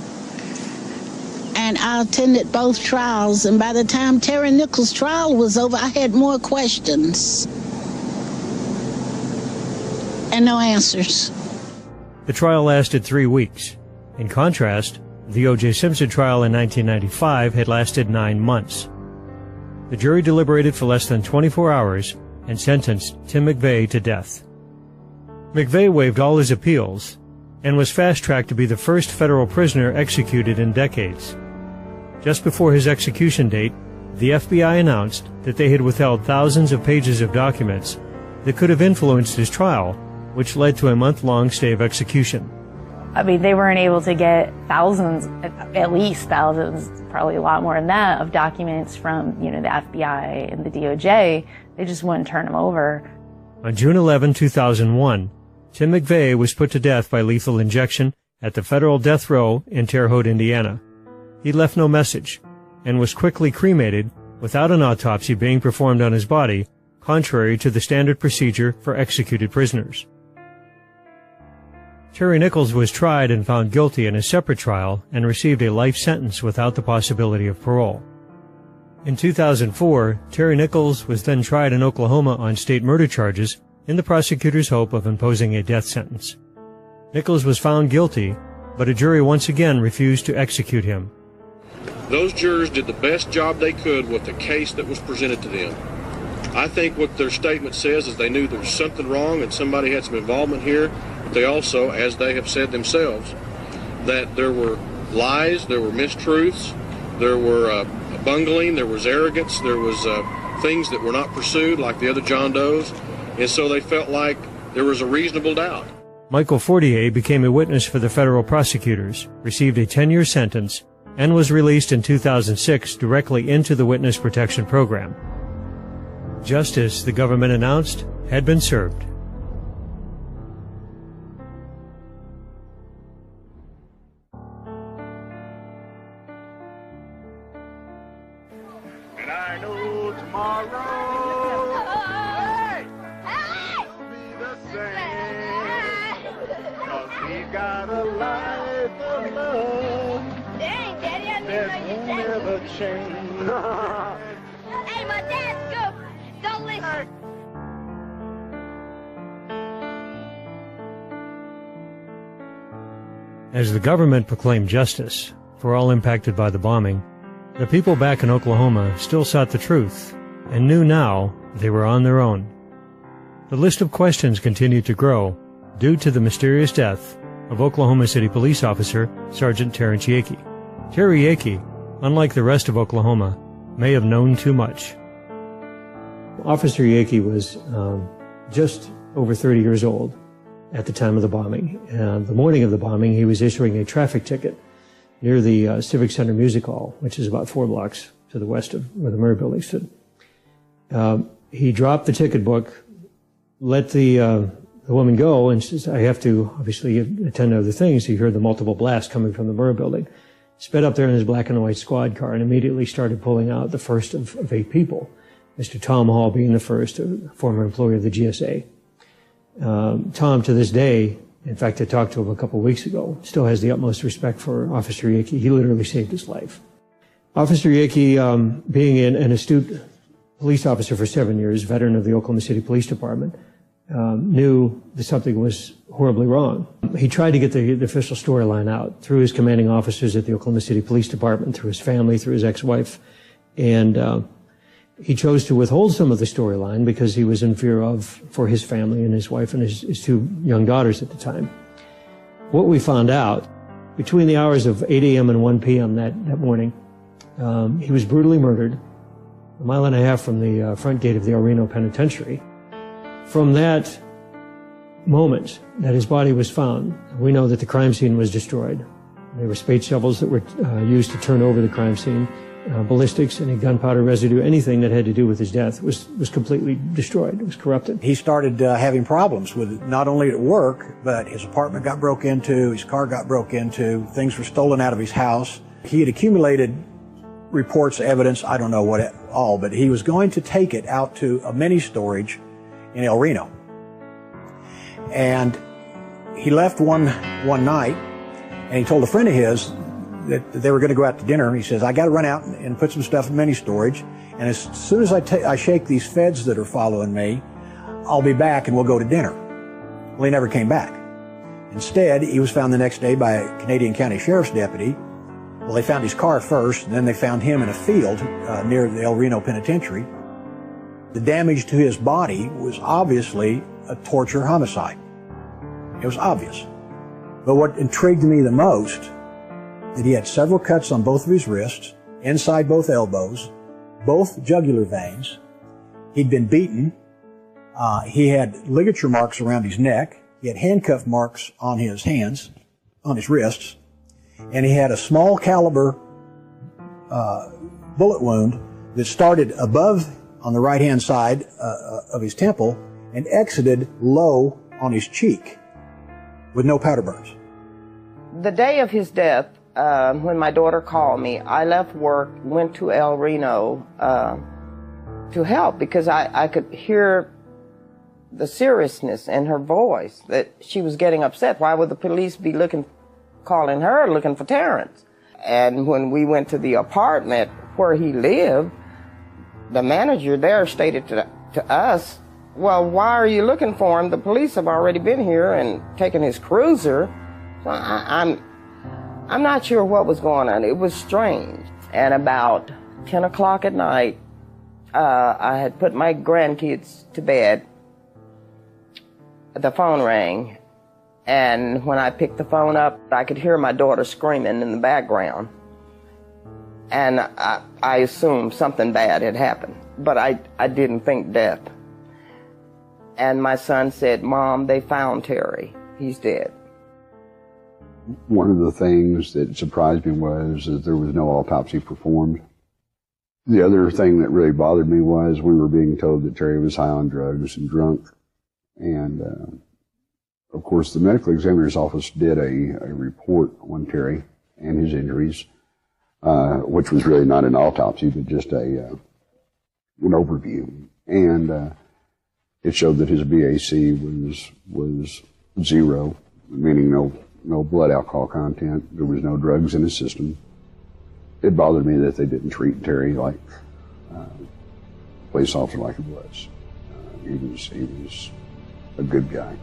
And I attended both trials, and by the time Terry Nichols' trial was over, I had more questions and no answers.
The trial lasted 3 weeks. In contrast, the O.J. Simpson trial in 1995 had lasted 9 months. The jury deliberated for less than 24 hours and sentenced Tim McVeigh to death. McVeigh waived all his appeals and was fast-tracked to be the first federal prisoner executed in decades. Just before his execution date, the FBI announced that they had withheld thousands of pages of documents that could have influenced his trial, which led to a month-long stay of execution.
I mean, they weren't able to get thousands, at least thousands, probably a lot more than that, of documents from, the FBI and the DOJ. They just wouldn't turn them over.
On June 11, 2001, Tim McVeigh was put to death by lethal injection at the federal death row in Terre Haute, Indiana. He left no message, and was quickly cremated without an autopsy being performed on his body, contrary to the standard procedure for executed prisoners. Terry Nichols was tried and found guilty in a separate trial and received a life sentence without the possibility of parole. In 2004, Terry Nichols was then tried in Oklahoma on state murder charges in the prosecutor's hope of imposing a death sentence. Nichols was found guilty, but a jury once again refused to execute him.
Those jurors did the best job they could with the case that was presented to them. I think what their statement says is they knew there was something wrong and somebody had some involvement here, but they also, as they have said themselves, that there were lies, there were mistruths, there were bungling, there was arrogance, there was things that were not pursued like the other John Does, and so they felt like there was a reasonable doubt.
Michael Fortier became a witness for the federal prosecutors, received a 10-year sentence, and was released in 2006 directly into the Witness Protection Program. Justice, the government announced, had been served.
And I know tomorrow will be the same, 'cause we've got a life of love that won't never change. Hey, my dad's good. Don't listen.
As the government proclaimed justice for all impacted by the bombing, the people back in Oklahoma still sought the truth and knew now they were on their own. The list of questions continued to grow due to the mysterious death of Oklahoma City police officer Sergeant Terrence Yakey. Terry Yakey, unlike the rest of Oklahoma, may have known too much. Officer Yakey was just over 30 years old at the time of the bombing. The morning of the bombing, he was issuing a traffic ticket near the Civic Center Music Hall, which is about 4 blocks to the west of where the Murray Building stood. He dropped the ticket book, let the woman go, and says, I have to obviously attend to other things. He heard the multiple blasts coming from the Murray Building. Sped up there in his black and white squad car and immediately started pulling out the first of 8 people. Mr. Tom Hall being the first, a former employee of the GSA. Tom, to this day, in fact, I talked to him a couple of weeks ago, still has the utmost respect for Officer Yakey. He literally saved his life. Officer Yakey, being an astute police officer for 7 years, veteran of the Oklahoma City Police Department, knew that something was horribly wrong. He tried to get the official storyline out through his commanding officers at the Oklahoma City Police Department, through his family, through his ex-wife, and he chose to withhold some of the storyline because he was in fear for his family and his wife and his 2 young daughters at the time. What we found out, between the hours of 8 a.m. and 1 p.m. that morning, he was brutally murdered 1.5 miles from the front gate of the El Reno Penitentiary. From that moment that his body was found, we know that the crime scene was destroyed. There were spade shovels that were used to turn over the crime scene. Ballistics, any gunpowder residue, anything that had to do with his death was completely destroyed. It was corrupted.
He started having problems with it, not only at work, but his apartment got broke into, his car got broke into, things were stolen out of his house. He had accumulated reports, evidence, I don't know what all, but he was going to take it out to a mini storage in El Reno. And he left one night, and he told a friend of his that they were going to go out to dinner. He says, I got to run out and put some stuff in mini storage, and as soon as I shake these feds that are following me, I'll be back and we'll go to dinner. Well, he never came back. Instead, he was found the next day by a Canadian County Sheriff's deputy. Well, they found his car first, and then they found him in a field near the El Reno Penitentiary. The damage to his body was obviously a torture homicide. It was obvious. But what intrigued me the most, that he had several cuts on both of his wrists, inside both elbows, both jugular veins. He'd been beaten. He had ligature marks around his neck. He had handcuff marks on his hands, on his wrists. And he had a small caliber bullet wound that started above on the right-hand side of his temple and exited low on his cheek with no powder burns.
The day of his death, when my daughter called me, I left work, went to El Reno to help because I could hear the seriousness in her voice, that she was getting upset. Why would the police be calling her looking for Terrence? And when we went to the apartment where he lived, the manager there stated to us, well, why are you looking for him? The police have already been here and taken his cruiser. So I'm not sure what was going on. It was strange. And about 10 o'clock at night, I had put my grandkids to bed. The phone rang, and when I picked the phone up, I could hear my daughter screaming in the background. And I assumed something bad had happened, but I didn't think death. And my son said, Mom, they found Terry. He's dead.
One of the things that surprised me was that there was no autopsy performed. The other thing that really bothered me was we were being told that Terry was high on drugs and drunk. And, of course, the medical examiner's office did a report on Terry and his injuries, which was really not an autopsy, but just an overview. And it showed that his BAC was 0, meaning no blood alcohol content. There was no drugs in his system. It bothered me that they didn't treat Terry like a police officer like he was. He was a good guy.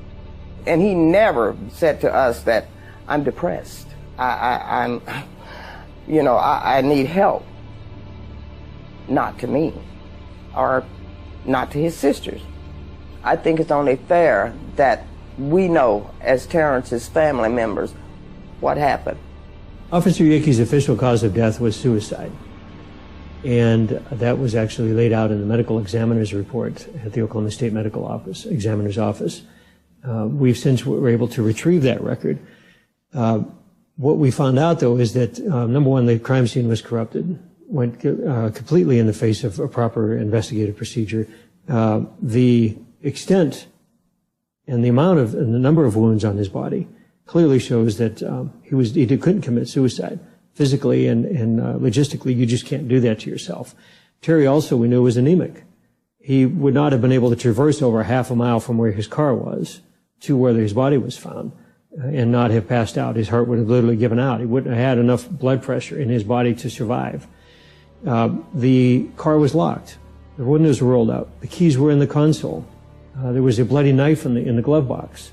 And he never said to us that I'm depressed. I need help. Not to me, or not to his sisters. I think it's only fair that we know, as Terrence's family members, what happened.
Officer Yakee's official cause of death was suicide. And that was actually laid out in the medical examiner's report at the Oklahoma State Medical Office, Examiner's Office. We've since were able to retrieve that record. What we found out, though, is that, number one, the crime scene was corrupted, went completely in the face of a proper investigative procedure. The extent and the amount of and the number of wounds on his body clearly shows that he couldn't commit suicide. Physically and logistically, you just can't do that to yourself. Terry also, we knew, was anemic. He would not have been able to traverse over half a mile from where his car was to where his body was found and not have passed out. His heart would have literally given out. He wouldn't have had enough blood pressure in his body to survive. The car was locked. The windows were rolled out. The keys were in the console. There was a bloody knife in the glove box.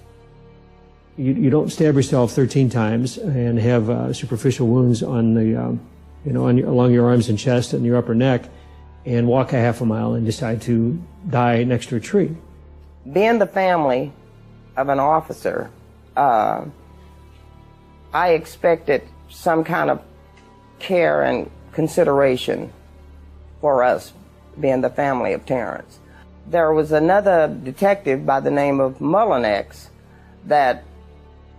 You don't stab yourself 13 times and have superficial wounds on the, along your arms and chest and your upper neck, and walk a half a mile and decide to die next to a tree.
Being the family of an officer, I expected some kind of care and consideration for us, being the family of Terrence. There was another detective by the name of Mullinex that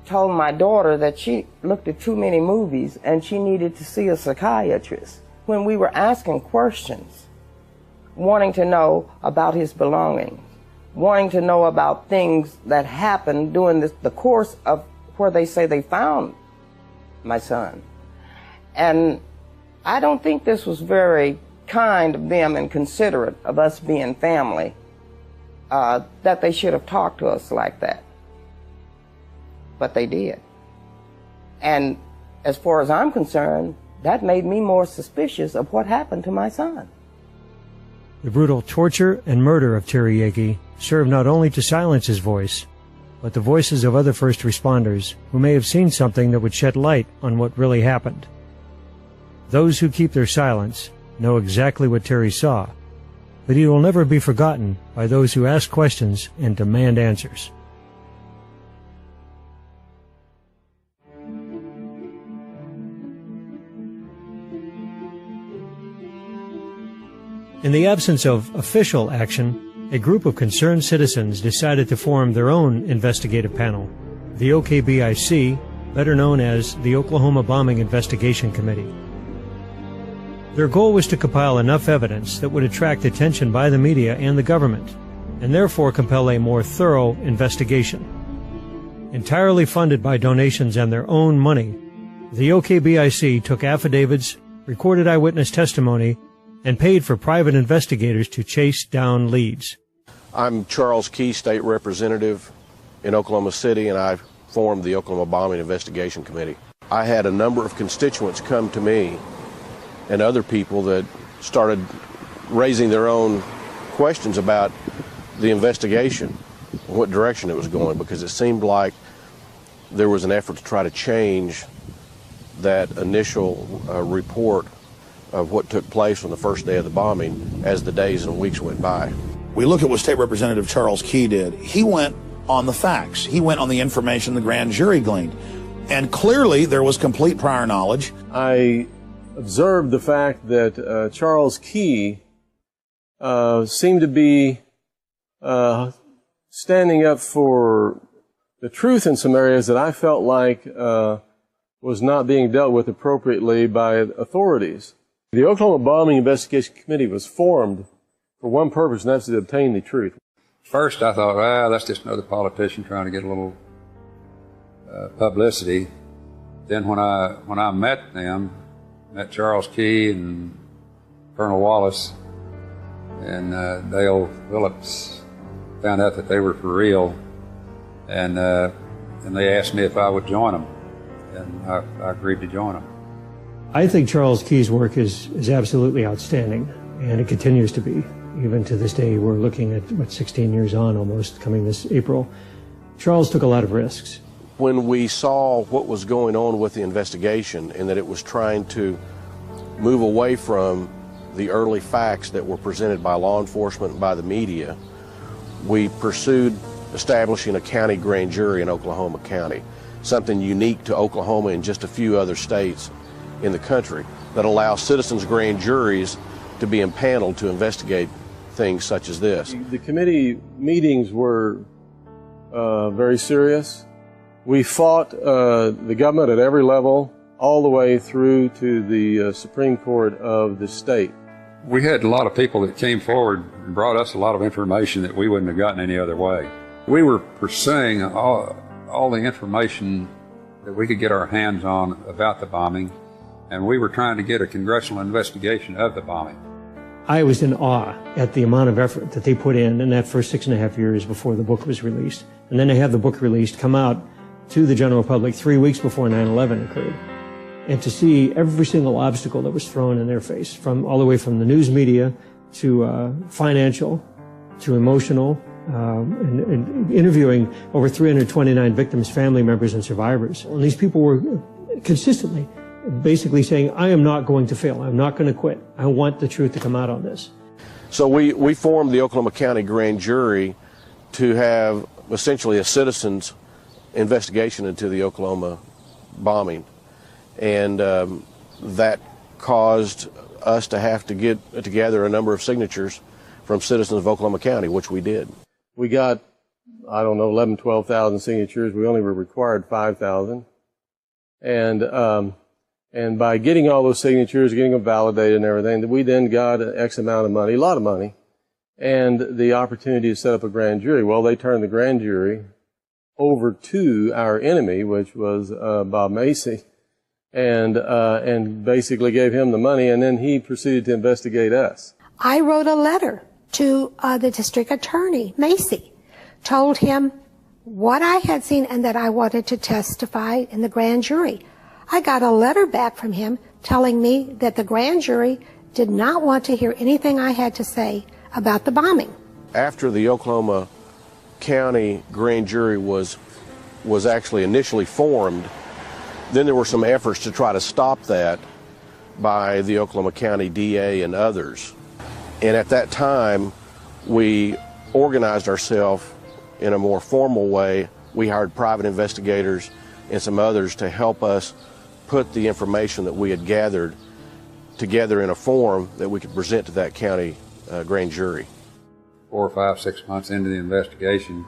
told my daughter that she looked at too many movies and she needed to see a psychiatrist. When we were asking questions, wanting to know about his belongings, wanting to know about things that happened during the course of where they say they found my son. And I don't think this was very kind of them and considerate of us being family, that they should have talked to us like that. But they did. And as far as I'm concerned, that made me more suspicious of what happened to my son.
The brutal torture and murder of Terry Yakee served not only to silence his voice, but the voices of other first responders who may have seen something that would shed light on what really happened. Those who keep their silence know exactly what Terry saw, but he will never be forgotten by those who ask questions and demand answers. In the absence of official action, a group of concerned citizens decided to form their own investigative panel, the OKBIC, better known as the Oklahoma Bombing Investigation Committee. Their goal was to compile enough evidence that would attract attention by the media and the government, and therefore compel a more thorough investigation. Entirely funded by donations and their own money, The OKBIC took affidavits, recorded eyewitness testimony, and paid for private investigators to chase down leads.
I'm Charles Key, State Representative in Oklahoma City, and I formed the Oklahoma Bombing Investigation Committee. I had a number of constituents come to me and other people that started raising their own questions about the investigation, what direction it was going, because it seemed like there was an effort to try to change that initial report of what took place on the first day of the bombing as the days and weeks went by.
We look at what State Representative Charles Key did. He went on the facts. He went on the information the grand jury gleaned. And clearly there was complete prior knowledge.
I observed the fact that Charles Key seemed to be standing up for the truth in some areas that I felt like was not being dealt with appropriately by authorities. The Oklahoma Bombing Investigation Committee was formed for one purpose, and that's to obtain the truth.
First I thought, that's just another politician trying to get a little publicity. Then when I met them, met Charles Key and Colonel Wallace and Dale Phillips, found out that they were for real, and they asked me if I would join them, and I agreed to join them.
I think Charles Key's work is absolutely outstanding, and it continues to be. Even to this day, we're looking at 16 years on almost, coming this April. Charles took a lot of risks.
When we saw what was going on with the investigation and that it was trying to move away from the early facts that were presented by law enforcement and by the media, we pursued establishing a county grand jury in Oklahoma County, something unique to Oklahoma and just a few other states in the country that allows citizens' grand juries to be impaneled to investigate things such as this.
The committee meetings were very serious. We fought the government at every level, all the way through to the Supreme Court of the state.
We had a lot of people that came forward and brought us a lot of information that we wouldn't have gotten any other way. We were pursuing all the information that we could get our hands on about the bombing, and we were trying to get a congressional investigation of the bombing.
I was in awe at the amount of effort that they put in that first 6.5 years before the book was released. And then they have the book released, come out to the general public 3 weeks before 9/11 occurred. And to see every single obstacle that was thrown in their face, from all the way from the news media to financial to emotional, and interviewing over 329 victims, family members, and survivors. And these people were consistently basically saying, I am not going to fail. I'm not going to quit. I want the truth to come out on this.
So we formed the Oklahoma County Grand Jury to have essentially a citizen's investigation into the Oklahoma bombing. And that caused us to have to get together a number of signatures from citizens of Oklahoma County, which we did.
We got, 12,000 signatures. We only were required 5,000. And by getting all those signatures, getting them validated and everything, we then got an X amount of money, a lot of money, and the opportunity to set up a grand jury. Well, they turned the grand jury over to our enemy, which was Bob Macy, and basically gave him the money, and then he proceeded to investigate us.
I wrote a letter to the district attorney, Macy, told him what I had seen and that I wanted to testify in the grand jury. I got a letter back from him telling me that the grand jury did not want to hear anything I had to say about the bombing.
After the Oklahoma County grand jury was actually initially formed, then there were some efforts to try to stop that by the Oklahoma County DA and others. And at that time, we organized ourselves in a more formal way. We hired private investigators and some others to help us put the information that we had gathered together in a form that we could present to that county grand jury.
4 or 5, 6 months into the investigation,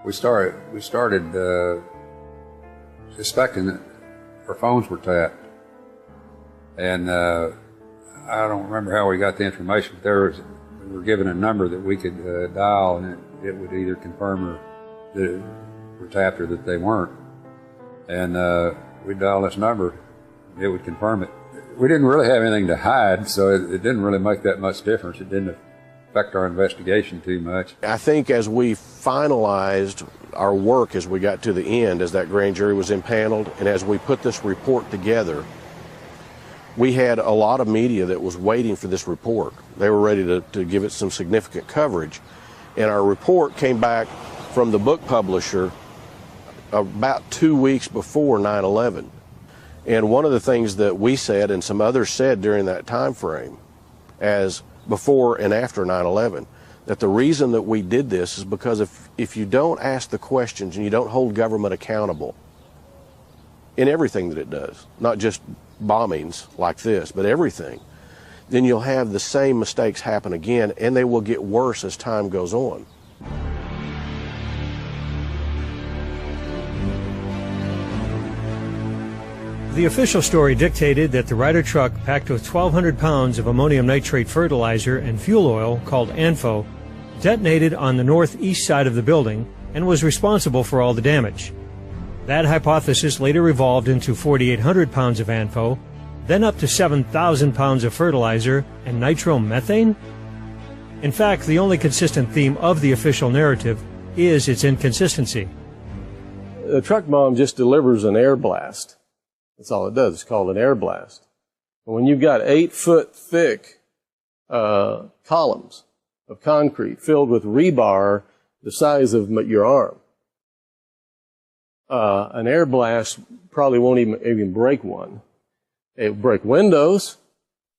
we started suspecting that our phones were tapped. And I don't remember how we got the information, but we were given a number that we could dial, and it would either confirm or that it were tapped or that they weren't. And we'd dial this number, it would confirm it. We didn't really have anything to hide, so it didn't really make that much difference. It didn't affect our investigation too much.
I think as we finalized our work as we got to the end, as that grand jury was impaneled, and as we put this report together, we had a lot of media that was waiting for this report. They were ready to give it some significant coverage. And our report came back from the book publisher about 2 weeks before 9/11. And one of the things that we said and some others said during that time frame, as before and after 9/11, that the reason that we did this is because if you don't ask the questions and you don't hold government accountable in everything that it does, not just bombings like this, but everything, then you'll have the same mistakes happen again, and they will get worse as time goes on.
The official story dictated that the Ryder truck packed with 1,200 pounds of ammonium nitrate fertilizer and fuel oil, called ANFO, detonated on the northeast side of the building and was responsible for all the damage. That hypothesis later evolved into 4,800 pounds of ANFO, then up to 7,000 pounds of fertilizer and nitromethane? In fact, the only consistent theme of the official narrative is its inconsistency.
A truck bomb just delivers an air blast. That's all it does. It's called an air blast. But when you've got 8-foot thick columns of concrete filled with rebar the size of your arm, an air blast probably won't even break one. It will break windows.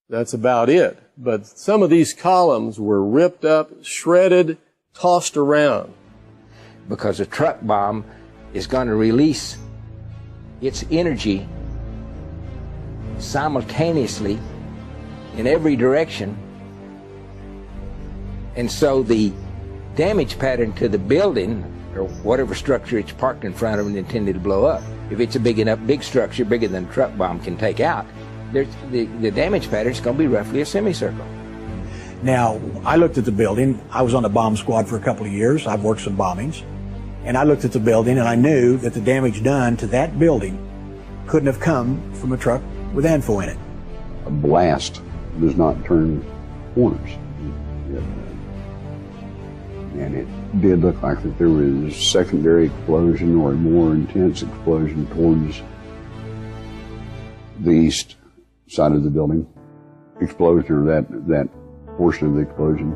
That's about it. But some of these columns were ripped up, shredded, tossed around.
Because a truck bomb is going to release its energy simultaneously in every direction. And so the damage pattern to the building, or whatever structure it's parked in front of and intended to blow up, if it's a big structure, bigger than a truck bomb can take out, the damage pattern is going to be roughly a semicircle.
Now, I looked at the building. I was on the bomb squad for a couple of years. I've worked some bombings. And I looked at the building, and I knew that the damage done to that building couldn't have come from a truck with ANFO in it.
A blast does not turn corners. And it did look like that there was a secondary explosion or a more intense explosion towards the east side of the building. Explosion, or that portion of the explosion,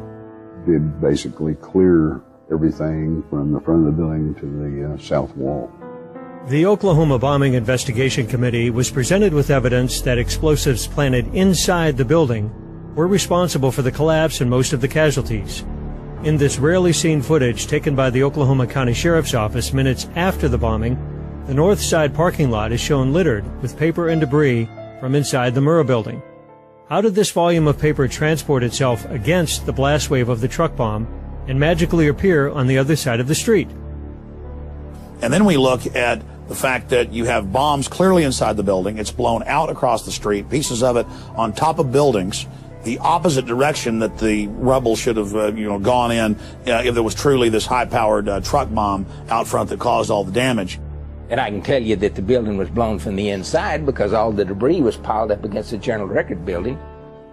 did basically clear everything from the front of the building to the south wall.
The Oklahoma Bombing Investigation Committee was presented with evidence that explosives planted inside the building were responsible for the collapse and most of the casualties. In this rarely seen footage taken by the Oklahoma County Sheriff's Office minutes after the bombing, the north side parking lot is shown littered with paper and debris from inside the Murrah building. How did this volume of paper transport itself against the blast wave of the truck bomb and magically appear on the other side of the street?
And then we look at the fact that you have bombs clearly inside the building. It's blown out across the street, pieces of it on top of buildings, the opposite direction that the rubble should have gone in if there was truly this high-powered truck bomb out front that caused all the damage.
And I can tell you that the building was blown from the inside because all the debris was piled up against the Journal Record building,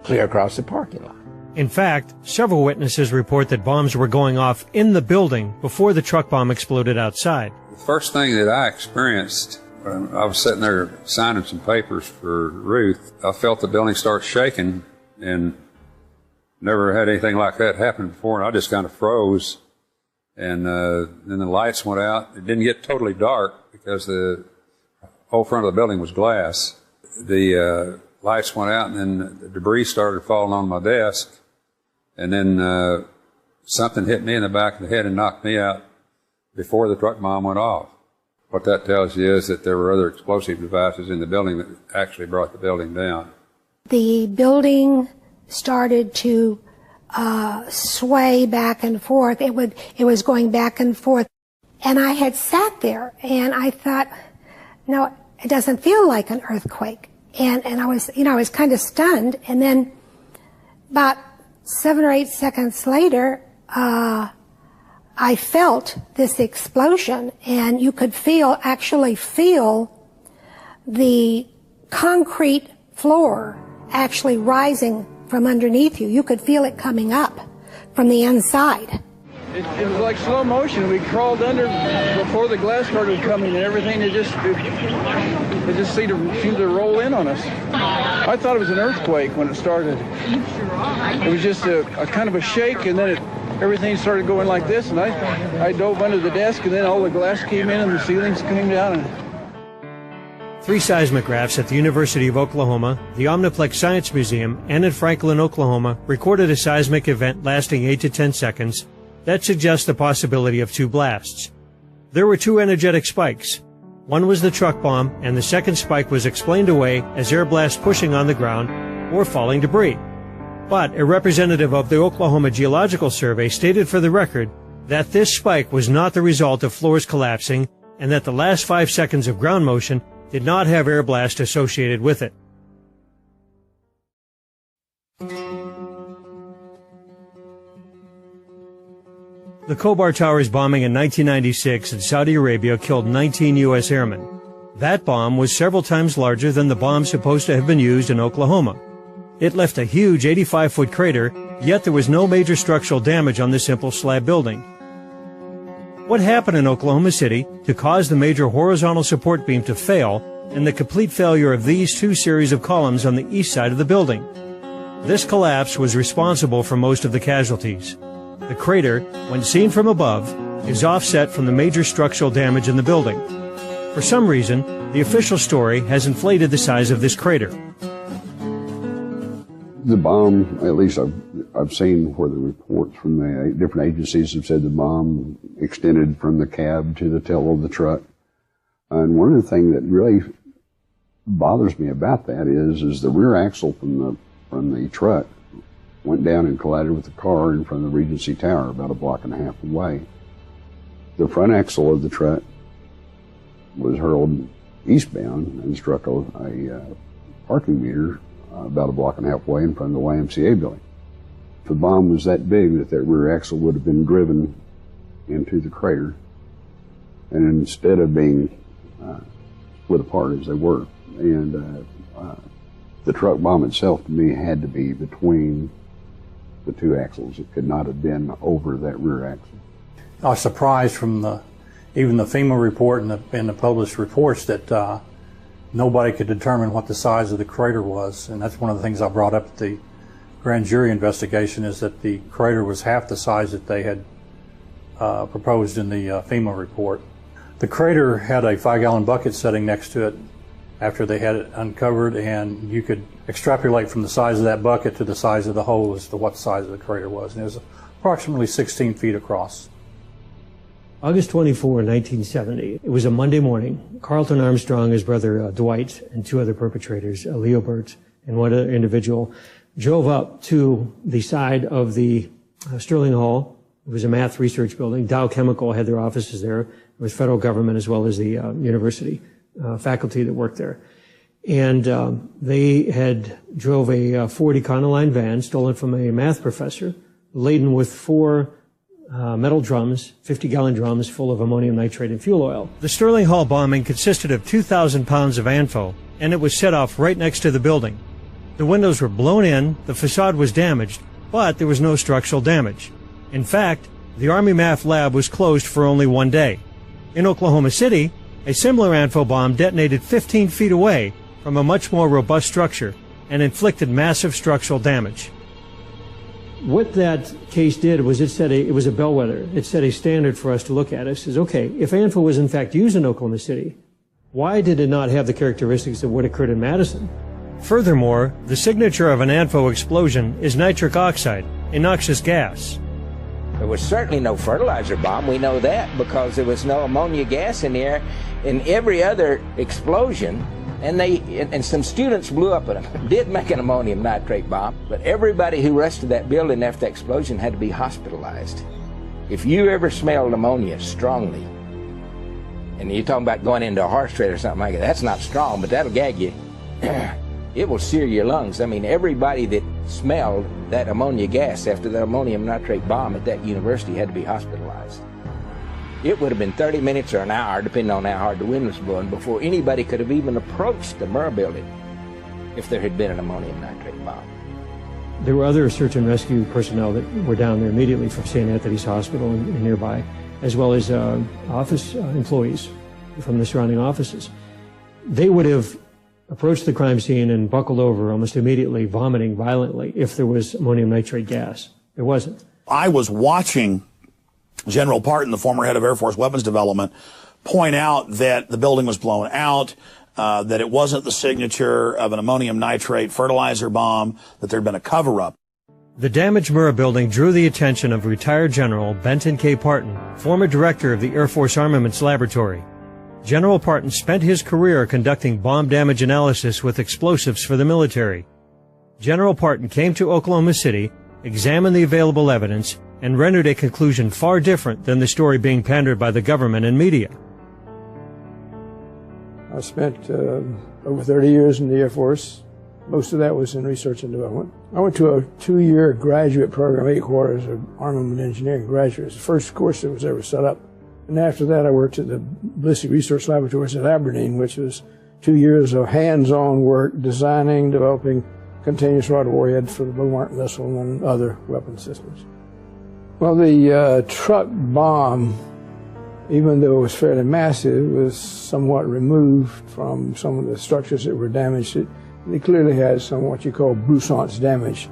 clear across the parking lot.
In fact, several witnesses report that bombs were going off in the building before the truck bomb exploded outside.
The first thing that I experienced when I was sitting there signing some papers for Ruth, I felt the building start shaking, and never had anything like that happen before, and I just kind of froze. And then the lights went out. It didn't get totally dark because the whole front of the building was glass. The lights went out, and then the debris started falling on my desk. And then something hit me in the back of the head and knocked me out before the truck bomb went off. What that tells you is that there were other explosive devices in the building that actually brought the building down.
The building started to sway back and forth. It was going back and forth. And I had sat there and I thought, no, it doesn't feel like an earthquake. And I was kind of stunned. And then about 7 or 8 seconds later, I felt this explosion, and you could actually feel the concrete floor actually rising from underneath you. You could feel it coming up from the inside.
It was like slow motion. We crawled under before the glass started coming, and everything it just seemed to roll in on us. I thought it was an earthquake when it started. It was just a kind of a shake, and then everything started going like this, and I dove under the desk, and then all the glass came in and the ceilings came down.
3 seismographs at the University of Oklahoma, the Omniplex Science Museum, and in Franklin, Oklahoma, recorded a seismic event lasting 8 to 10 seconds that suggests the possibility of 2 blasts. There were 2 energetic spikes. One was the truck bomb, and the second spike was explained away as air blast pushing on the ground or falling debris. But a representative of the Oklahoma Geological Survey stated for the record that this spike was not the result of floors collapsing and that the last 5 seconds of ground motion did not have air blast associated with it. The Khobar Towers bombing in 1996 in Saudi Arabia killed 19 U.S. airmen. That bomb was several times larger than the bomb supposed to have been used in Oklahoma. It left a huge 85-foot crater, yet there was no major structural damage on the simple slab building. What happened in Oklahoma City to cause the major horizontal support beam to fail and the complete failure of these 2 series of columns on the east side of the building? This collapse was responsible for most of the casualties. The crater, when seen from above, is offset from the major structural damage in the building. For some reason, the official story has inflated the size of this crater.
The bomb, at least I've seen where the reports from the different agencies have said the bomb extended from the cab to the tail of the truck. And one of the things that really bothers me about that is the rear axle from the truck went down and collided with the car in front of the Regency Tower about 1.5 blocks away. The front axle of the truck was hurled eastbound and struck a parking meter about 1.5 blocks away in front of the YMCA building. If the bomb was that big that rear axle would have been driven into the crater, and instead of being split apart as they were, and the truck bomb itself to me had to be between the 2 axles. It could not have been over that rear axle.
I was surprised from even the FEMA report and the published reports that nobody could determine what the size of the crater was, and that's one of the things I brought up at the grand jury investigation, is that the crater was half the size that they had proposed in the FEMA report. The crater had a 5-gallon bucket sitting next to it after they had it uncovered, and you could extrapolate from the size of that bucket to the size of the hole as to what the size of the crater was, and it was approximately 16 feet across.
August 24, 1970. It was a Monday morning. Carlton Armstrong, his brother Dwight, and 2 other perpetrators, Leo Burt and one other individual, drove up to the side of the Sterling Hall. It was a math research building. Dow Chemical had their offices there. It was federal government as well as the university faculty that worked there. And they had drove a Ford Econoline van stolen from a math professor, laden with 4 metal drums, 50-gallon drums full of ammonium nitrate and fuel oil. The Sterling Hall bombing consisted of 2,000 pounds of ANFO, and it was set off right next to the building. The windows were blown in, the facade was damaged, but there was no structural damage. In fact, the Army Math Lab was closed for only 1 day. In Oklahoma City, a similar ANFO bomb detonated 15 feet away from a much more robust structure and inflicted massive structural damage. What that case did was it was a bellwether. It set a standard for us to look at. It says, okay, if ANFO was in fact used in Oklahoma City, why did it not have the characteristics of what occurred in Madison? Furthermore, the signature of an ANFO explosion is nitric oxide, a noxious gas.
There was certainly no fertilizer bomb. We know that because there was no ammonia gas in the air. In every other explosion, and some students blew up and did make an ammonium nitrate bomb, but everybody who rushed to that building after the explosion had to be hospitalized. If you ever smelled ammonia strongly, and you're talking about going into a horse trade or something like that, that's not strong, but that'll gag you. It will sear your lungs. I mean, everybody that smelled that ammonia gas after the ammonium nitrate bomb at that university had to be hospitalized. it would have been 30 minutes or an hour, depending on how hard the wind was blowing, before anybody could have even approached the Murrah building if there had been an ammonium nitrate bomb.
There were other search and rescue personnel that were down there immediately from St. Anthony's Hospital and nearby, as well as office employees from the surrounding offices. They would have approached the crime scene and buckled over almost immediately, vomiting violently, if there was ammonium nitrate gas. There wasn't.
I was watching General Parton, the former head of Air Force Weapons Development, point out that the building was blown out, that it wasn't the signature of an ammonium nitrate fertilizer bomb, that there had been a cover-up.
The damaged Murrah building drew the attention of retired General Benton K. Parton, former director of the Air Force Armaments Laboratory. General Parton spent his career conducting bomb damage analysis with explosives for the military. General Parton came to Oklahoma City, examined the available evidence, and rendered a conclusion far different than the story being pandered by the government and media.
I spent over 30 years in the Air Force. Most of that was in research and development. I went to a 2-year graduate program, 8 quarters of armament engineering graduates, the first course that was ever set up. And after that, I worked at the Ballistic Research Laboratories at Aberdeen, which was 2 years of hands-on work designing, developing continuous rod warheads for the Bomark missile and other weapon systems. Well, the truck bomb, even though it was fairly massive, was somewhat removed from some of the structures that were damaged. It clearly had some what you call broussance damage,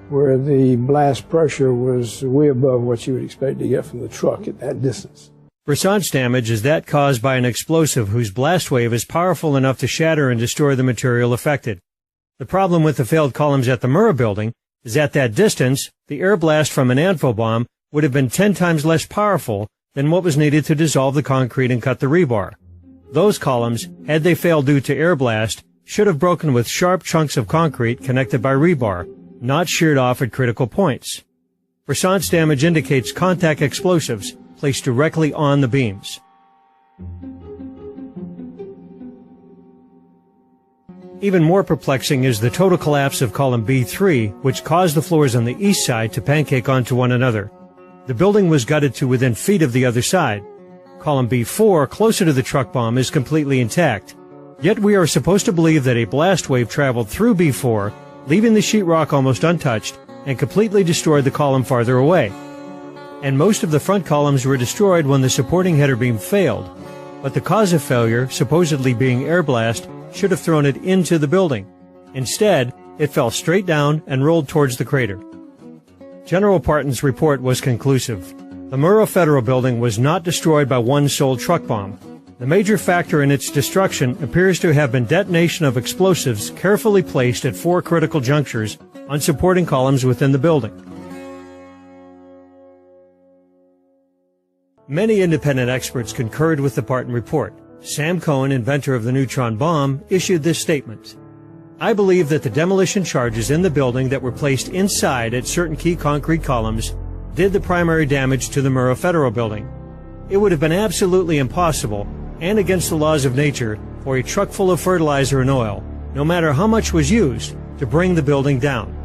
where the blast pressure was way above what you would expect to get from the truck at that distance.
Broussance damage is that caused by an explosive whose blast wave is powerful enough to shatter and destroy the material affected. The problem with the failed columns at the Murrah building is at that distance, the air blast from an ANFO bomb would have been 10 times less powerful than what was needed to dissolve the concrete and cut the rebar. Those columns, had they failed due to air blast, should have broken with sharp chunks of concrete connected by rebar, not sheared off at critical points. Broussance damage indicates contact explosives placed directly on the beams. Even more perplexing is the total collapse of column B3, which caused the floors on the east side to pancake onto one another. The building was gutted to within feet of the other side. Column B4, closer to the truck bomb, is completely intact. Yet we are supposed to believe that a blast wave traveled through B4, leaving the sheetrock almost untouched, and completely destroyed the column farther away. And most of the front columns were destroyed when the supporting header beam failed. But the cause of failure, supposedly being air blast, should have thrown it into the building. Instead, it fell straight down and rolled towards the crater. General Parton's report was conclusive. The Murrah Federal Building was not destroyed by one sole truck bomb. The major factor in its destruction appears to have been detonation of explosives carefully placed at 4 critical junctures on supporting columns within the building. Many independent experts concurred with the Parton report. Sam Cohen, inventor of the neutron bomb, issued this statement. I believe that the demolition charges in the building that were placed inside at certain key concrete columns did the primary damage to the Murrah Federal Building. It would have been absolutely impossible and against the laws of nature for a truck full of fertilizer and oil, no matter how much was used, to bring the building down.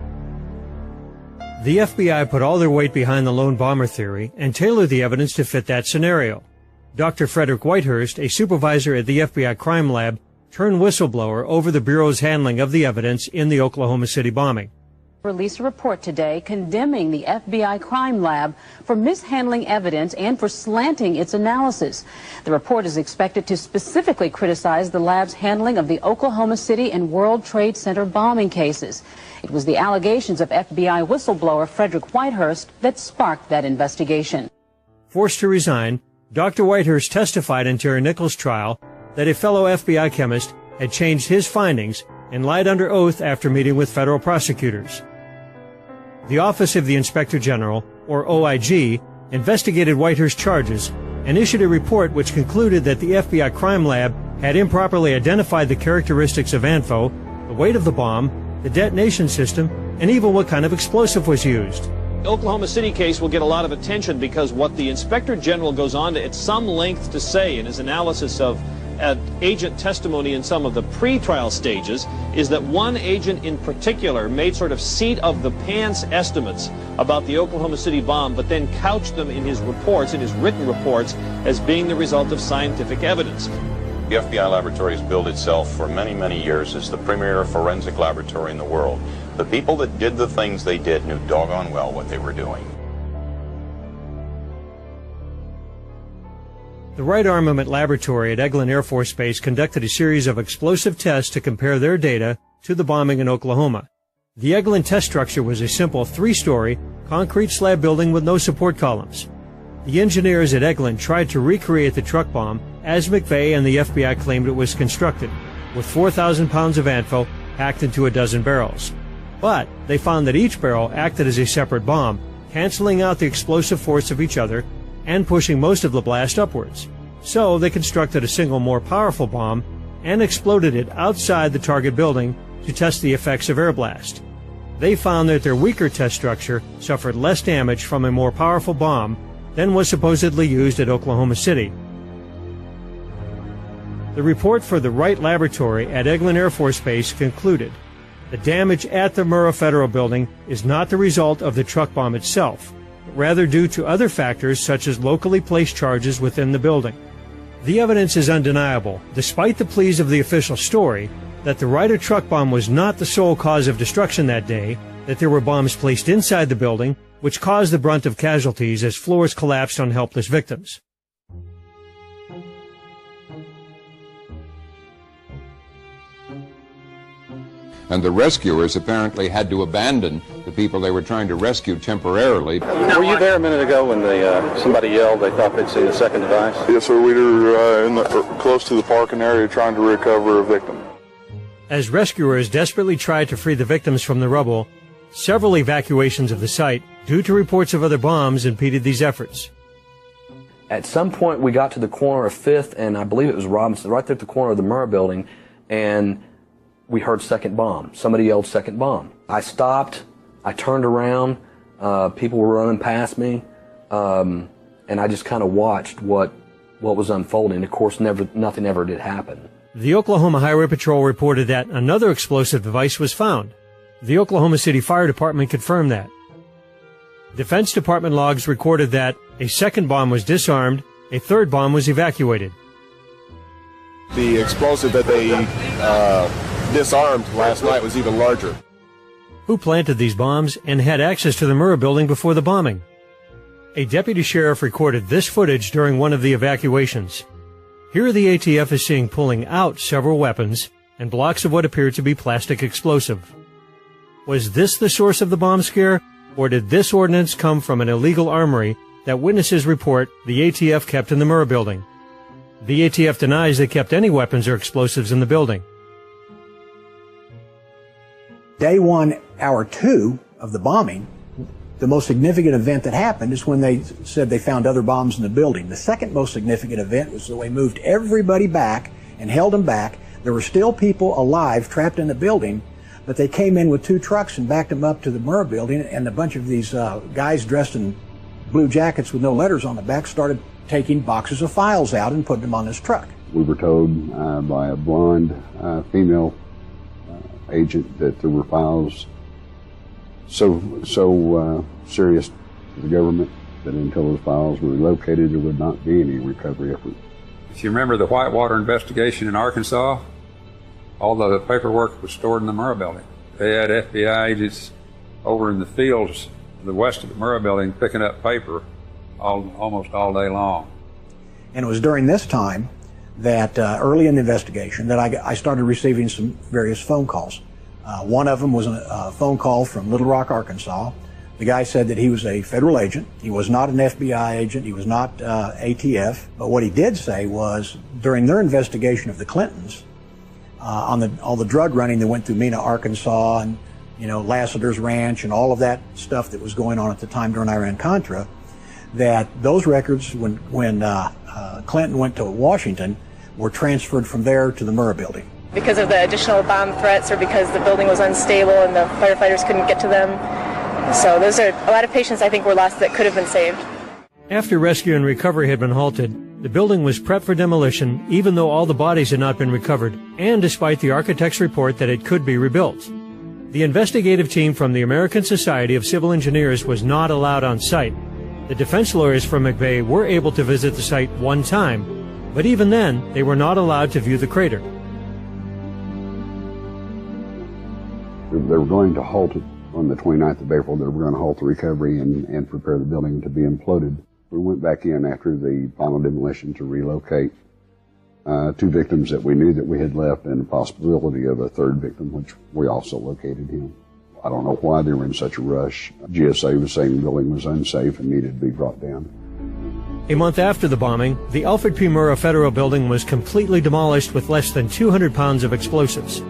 The FBI put all their weight behind the lone bomber theory and tailored the evidence to fit that scenario. Dr. Frederick Whitehurst, a supervisor at the FBI crime lab, turned whistleblower over the Bureau's handling of the evidence in the Oklahoma City bombing.
Released a report today condemning the FBI crime lab for mishandling evidence and for slanting its analysis. The report is expected to specifically criticize the lab's handling of the Oklahoma City and World Trade Center bombing cases. It was the allegations of FBI whistleblower Frederick Whitehurst that sparked that investigation.
Forced to resign, Dr. Whitehurst testified in Terry Nichols' trial that a fellow FBI chemist had changed his findings and lied under oath after meeting with federal prosecutors. The Office of the Inspector General, or OIG, investigated Whitehurst's charges and issued a report which concluded that the FBI crime lab had improperly identified the characteristics of ANFO, the weight of the bomb, the detonation system, and even what kind of explosive was used.
The Oklahoma City case will get a lot of attention because what the Inspector General goes on to at some length to say in his analysis of agent testimony in some of the pre-trial stages is that one agent in particular made sort of seat-of-the-pants estimates about the Oklahoma City bomb, but then couched them in his reports, in his written reports, as being the result of scientific evidence.
The FBI laboratory has billed itself for many, many years as the premier forensic laboratory in the world. The people that did the things they did knew doggone well what they were doing.
The Wright Armament Laboratory at Eglin Air Force Base conducted a series of explosive tests to compare their data to the bombing in Oklahoma. The Eglin test structure was a simple 3-story concrete slab building with no support columns. The engineers at Eglin tried to recreate the truck bomb as McVeigh and the FBI claimed it was constructed, with 4,000 pounds of ANFO packed into a dozen barrels. But they found that each barrel acted as a separate bomb, canceling out the explosive force of each other and pushing most of the blast upwards. So they constructed a single more powerful bomb and exploded it outside the target building to test the effects of air blast. They found that their weaker test structure suffered less damage from a more powerful bomb than was supposedly used at Oklahoma City. The report for the Wright Laboratory at Eglin Air Force Base concluded the damage at the Murrah Federal Building is not the result of the truck bomb itself, but rather due to other factors such as locally placed charges within the building. The evidence is undeniable, despite the pleas of the official story, that the Wright truck bomb was not the sole cause of destruction that day, that there were bombs placed inside the building, which caused the brunt of casualties as floors collapsed on helpless victims.
And the rescuers apparently had to abandon the people they were trying to rescue temporarily.
Were you there a minute ago when somebody yelled they thought they'd seen a second device?
Yes, sir. We were close to the parking area trying to recover a victim.
As rescuers desperately tried to free the victims from the rubble, several evacuations of the site, due to reports of other bombs, impeded these efforts.
At some point, we got to the corner of 5th, and I believe it was Robinson, right there at the corner of the Murrah building, and we heard second bomb. Somebody yelled second bomb. I stopped. I turned around. People were running past me, and I just kind of watched what was unfolding. Of course, nothing ever did happen.
The Oklahoma Highway Patrol reported that another explosive device was found. The Oklahoma City Fire Department confirmed that. Defense Department logs recorded that a second bomb was disarmed, a third bomb was evacuated.
The explosive that they disarmed last night was even larger.
Who planted these bombs and had access to the Murrah building before the bombing? A deputy sheriff recorded this footage during one of the evacuations. Here the ATF is seen pulling out several weapons and blocks of what appeared to be plastic explosive. Was this the source of the bomb scare, or did this ordnance come from an illegal armory that witnesses report the ATF kept in the Murrah building? The ATF denies they kept any weapons or explosives in the building.
Day 1, hour 2 of the bombing, the most significant event that happened is when they said they found other bombs in the building. The second most significant event was when they moved everybody back and held them back. There were still people alive trapped in the building, but they came in with 2 trucks and backed them up to the Murrah building, and a bunch of these guys dressed in blue jackets with no letters on the back started taking boxes of files out and putting them on this truck.
We were told by a blonde female agent that there were files so serious to the government that until those files were located, there would not be any recovery effort.
If you remember the Whitewater investigation in Arkansas, all the paperwork was stored in the Murrah building. They had FBI agents over in the fields to the west of the Murrah building picking up paper almost all day long.
And it was during this time that early in the investigation that I started receiving some various phone calls. One of them was a phone call from Little Rock, Arkansas. The guy said that he was a federal agent. He was not an FBI agent. He was not ATF. But what he did say was during their investigation of the Clintons, on all the drug running that went through Mena, Arkansas, and Lassiter's Ranch and all of that stuff that was going on at the time during Iran-Contra, that those records, when Clinton went to Washington, were transferred from there to the Murrah building.
Because of the additional bomb threats or because the building was unstable and the firefighters couldn't get to them. So a lot of patients I think were lost that could have been saved.
After rescue and recovery had been halted, The building was prepped for demolition even though all the bodies had not been recovered, and despite the architect's report that it could be rebuilt. The investigative team from the American Society of Civil Engineers was not allowed on site. The defense lawyers for McVeigh were able to visit the site one time, but even then, they were not allowed to view the crater.
They were going to halt it on the 29th of April. They were going to halt the recovery and prepare the building to be imploded. We went back in after the final demolition to relocate 2 victims that we knew that we had left, and the possibility of a 3rd victim, which we also located him. I don't know why they were in such a rush. GSA was saying the building was unsafe and needed to be brought down.
A month after the bombing, the Alfred P. Murrah Federal Building was completely demolished with less than 200 pounds of explosives.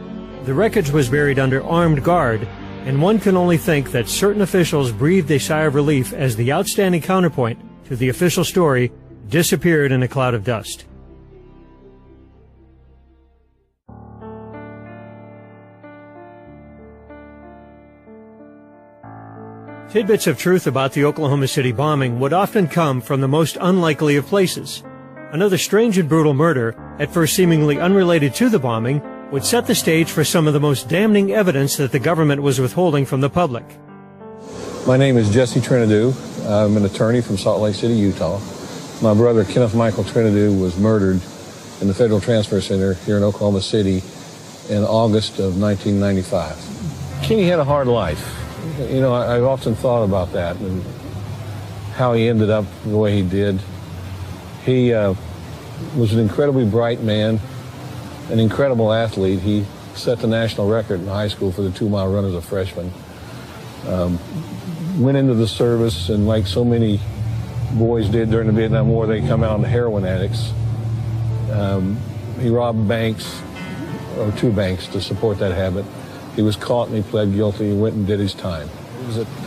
The wreckage was buried under armed guard, and one can only think that certain officials breathed a sigh of relief as the outstanding counterpoint to the official story disappeared in a cloud of dust. Tidbits of truth about the Oklahoma City bombing would often come from the most unlikely of places. Another strange and brutal murder, at first seemingly unrelated to the bombing, would set the stage for some of the most damning evidence that the government was withholding from the public.
My name is Jesse Trinidou. I'm an attorney from Salt Lake City, Utah. My brother, Kenneth Michael Trinidou, was murdered in the Federal Transfer Center here in Oklahoma City in August of 1995. Kenny had a hard life. You know, I've often thought about that and how he ended up the way he did. He was an incredibly bright man, an incredible athlete. He set the national record in high school for the 2-mile run as a freshman. Went into the service, and like so many boys did during the Vietnam War, they come out heroin addicts. He robbed banks, or 2 banks, to support that habit. He was caught and he pled guilty. He went and did his time.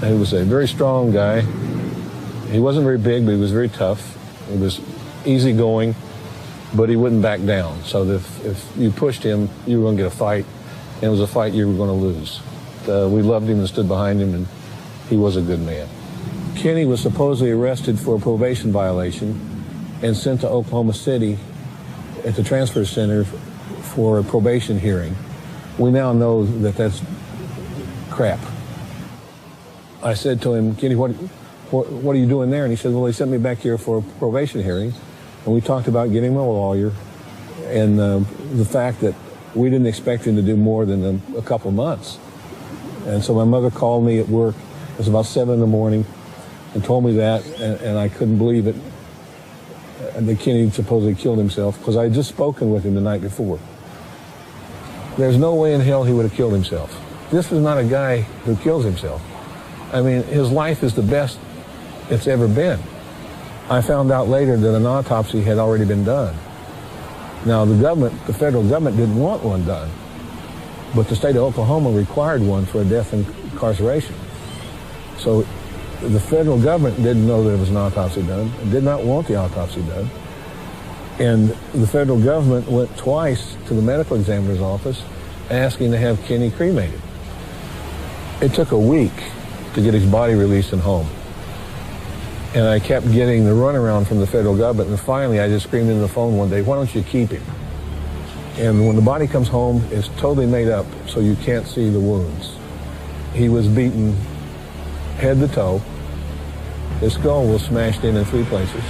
He was a very strong guy. He wasn't very big, but he was very tough. He was easygoing, but he wouldn't back down. So that if you pushed him, you were going to get a fight, and it was a fight you were going to lose. We loved him and stood behind him, and he was a good man. Kenny was supposedly arrested for a probation violation and sent to Oklahoma City at the transfer center for a probation hearing. We now know that that's crap. I said to him, Kenny, what are you doing there? And he said, well, they sent me back here for a probation hearing. And we talked about getting him a lawyer and the fact that we didn't expect him to do more than a couple months. And so my mother called me at work. It was about 7 in the morning and told me that, and I couldn't believe it. And that Kenny supposedly killed himself because I had just spoken with him the night before. There's no way in hell he would have killed himself. This was not a guy who kills himself. I mean, his life is the best it's ever been. I found out later that an autopsy had already been done. Now, the federal government didn't want one done, but the state of Oklahoma required one for a death and incarceration. So the federal government didn't know that there was an autopsy done, and did not want the autopsy done. And the federal government went twice to the medical examiner's office asking to have Kenny cremated. It took a week to get his body released and home. And I kept getting the runaround from the federal government, and finally I just screamed into the phone one day, why don't you keep him? And when the body comes home, it's totally made up, so you can't see the wounds. He was beaten head to toe. His skull was smashed in 3 places.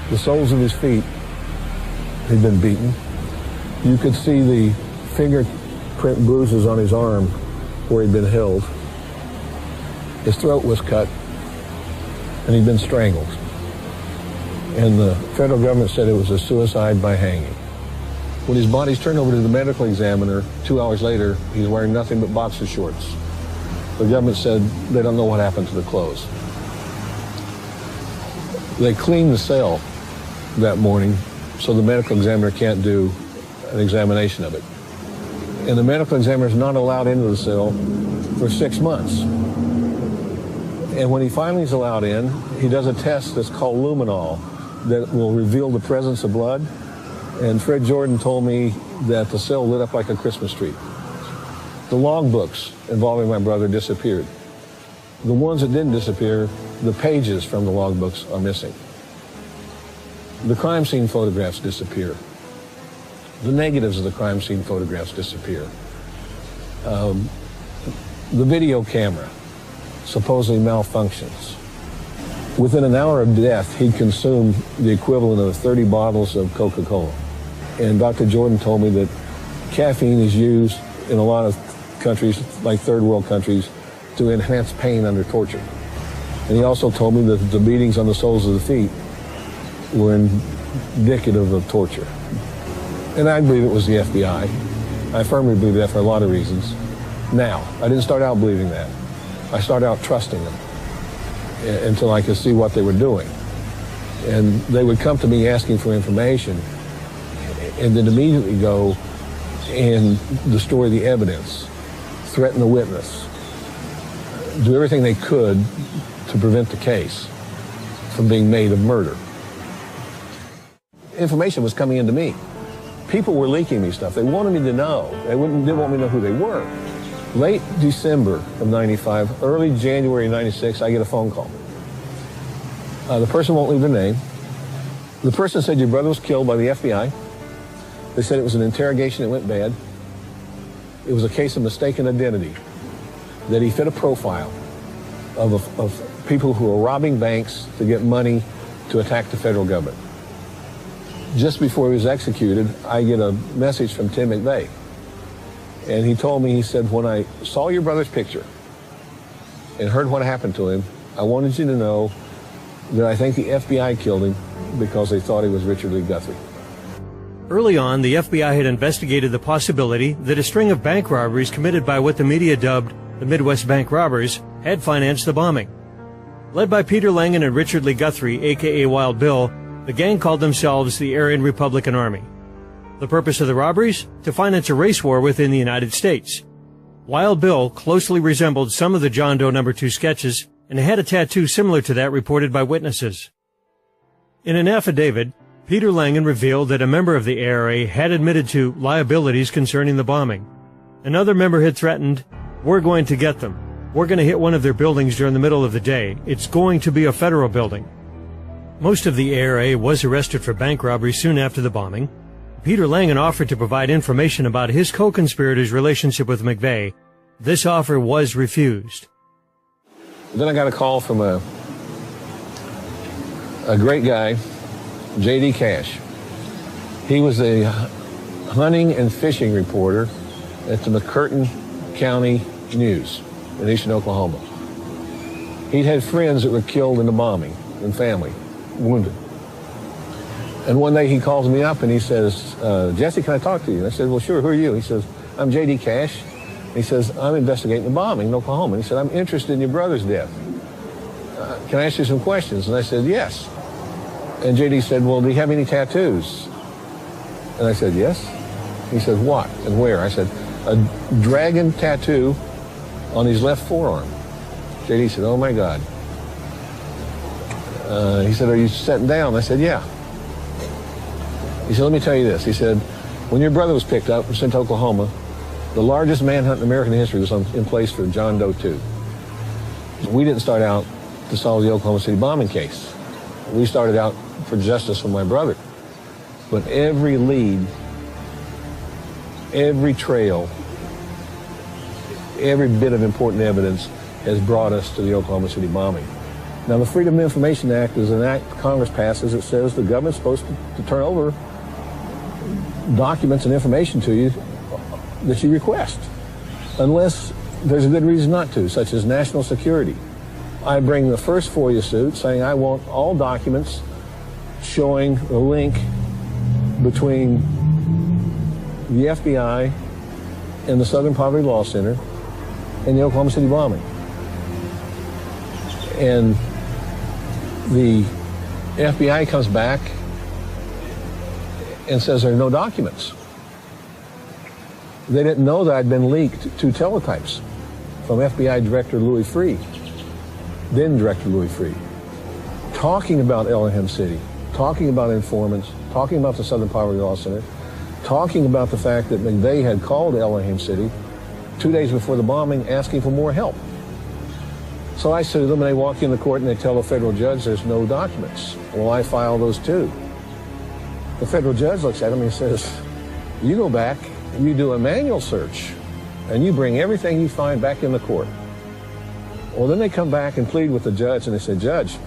The soles of his feet had been beaten. You could see the fingerprint bruises on his arm where he'd been held. His throat was cut, and he'd been strangled. And the federal government said it was a suicide by hanging. When his body's turned over to the medical examiner, 2 hours later, he's wearing nothing but boxer shorts. The government said they don't know what happened to the clothes. They cleaned the cell that morning, so the medical examiner can't do an examination of it. And the medical examiner is not allowed into the cell for 6 months. And when he finally is allowed in, he does a test that's called luminol that will reveal the presence of blood. And Fred Jordan told me that the cell lit up like a Christmas tree. The logbooks involving my brother disappeared. The ones that didn't disappear, the pages from the logbooks are missing. the crime scene photographs disappear. The negatives of the crime scene photographs disappear. The video camera supposedly malfunctions. Within an hour of death, he'd consumed the equivalent of 30 bottles of Coca-Cola. And Dr. Jordan told me that caffeine is used in a lot of countries, like third world countries, to enhance pain under torture. And he also told me that the beatings on the soles of the feet were indicative of torture. And I believe it was the FBI. I firmly believe that for a lot of reasons. Now, I didn't start out believing that. I started out trusting them until I could see what they were doing. And they would come to me asking for information and then immediately go and destroy the evidence, threaten the witness, do everything they could to prevent the case from being made of murder. Information was coming into me. People were leaking me stuff. They wanted me to know. They didn't want me to know who they were. Late December of 95, early January of 96, I get a phone call. The person won't leave their name. The person said your brother was killed by the FBI. They said it was an interrogation that went bad. It was a case of mistaken identity, that he fit a profile of people who are robbing banks to get money to attack the federal government. Just before he was executed, I get a message from Tim McVeigh. And he told me, he said, when I saw your brother's picture and heard what happened to him, I wanted you to know that I think the FBI killed him because they thought he was Richard Lee Guthrie.
Early on, the FBI had investigated the possibility that a string of bank robberies committed by what the media dubbed the Midwest Bank Robbers had financed the bombing. Led by Peter Langan and Richard Lee Guthrie, a.k.a. Wild Bill, the gang called themselves the Aryan Republican Army. The purpose of the robberies? To finance a race war within the United States. Wild Bill closely resembled some of the John Doe No. 2 sketches and had a tattoo similar to that reported by witnesses. In an affidavit, Peter Langan revealed that a member of the ARA had admitted to liabilities concerning the bombing. Another member had threatened, "We're going to get them. We're going to hit one of their buildings during the middle of the day. It's going to be a federal building." Most of the ARA was arrested for bank robbery soon after the bombing. Peter Langan offered to provide information about his co-conspirators' relationship with McVeigh. This offer was refused.
Then I got a call from a great guy, J.D. Cash. He was a hunting and fishing reporter at the McCurtain County News in eastern Oklahoma. He'd had friends that were killed in the bombing and family, wounded. And one day he calls me up and he says, "Jesse, can I talk to you?" And I said, "Well, sure, who are you?" He says, "I'm J.D. Cash." He says, "I'm investigating the bombing in Oklahoma." He said, "I'm interested in your brother's death. Can I ask you some questions?" And I said, "Yes." And J.D. said, "Well, do you have any tattoos?" And I said, "Yes." He said, "What and where?" I said, "A dragon tattoo on his left forearm." J.D. said, "Oh, my God." He said, "Are you sitting down?" I said, "Yeah." He said, "Let me tell you this." He said, "When your brother was picked up and sent to Oklahoma, the largest manhunt in American history was in place for John Doe 2. We didn't start out to solve the Oklahoma City bombing case. We started out for justice for my brother. But every lead, every trail, every bit of important evidence has brought us to the Oklahoma City bombing." Now, the Freedom of Information Act is an act Congress passes that says the government's supposed to turn over documents and information to you that you request, unless there's a good reason not to, such as national security. I bring the first FOIA suit saying I want all documents showing a link between the FBI and the Southern Poverty Law Center and the Oklahoma City bombing. And the FBI comes back and says there are no documents. They didn't know that I'd been leaked 2 teletypes from FBI Director Louis Freeh, then Director Louis Freeh, talking about Elohim City, talking about informants, talking about the Southern Poverty Law Center, talking about the fact that McVeigh had called Elohim City 2 days before the bombing asking for more help. So I sue them, and they walk in the court and they tell the federal judge there's no documents. Well, I file those too. The federal judge looks at him and he says, you go back and you do a manual search and you bring everything you find back in the court. Well, then they come back and plead with the judge and they say, Judge,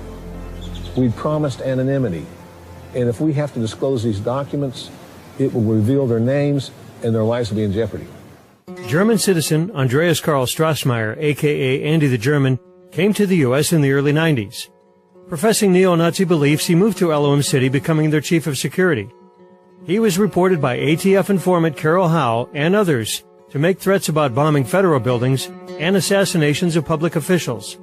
we promised anonymity. And if we have to disclose these documents, it will reveal their names and their lives will be in jeopardy.
German citizen Andreas Karl Strassmeyer, a.k.a. Andy the German, came to the U.S. in the early 90s. Professing neo-Nazi beliefs, he moved to LOM City, becoming their chief of security. He was reported by ATF informant Carol Howe and others to make threats about bombing federal buildings and assassinations of public officials.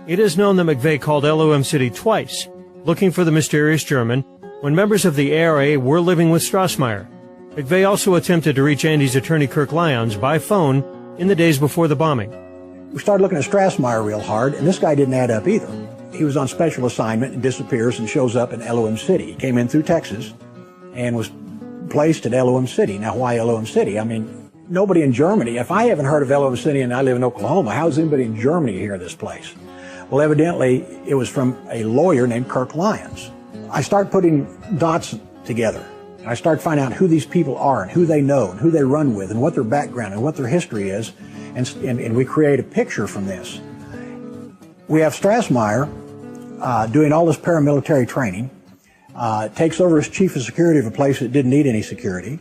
It is known that McVeigh called LOM City twice, looking for the mysterious German, when members of the ARA were living with Strassmeyer. McVeigh also attempted to reach Andy's attorney Kirk Lyons by phone in the days before the bombing.
We started looking at Strassmeyer real hard, and this guy didn't add up either. He was on special assignment and disappears and shows up in LOM City. He came in through Texas and was placed at LOM City. Now, why LOM City? I mean, nobody in Germany, if I haven't heard of LOM City and I live in Oklahoma, how does anybody in Germany hear of this place? Well, evidently, it was from a lawyer named Kirk Lyons. I start putting dots together. I start finding out who these people are and who they know and who they run with and what their background and what their history is, and we create a picture from this. We have Strassmeyer doing all this paramilitary training, takes over as chief of security of a place that didn't need any security,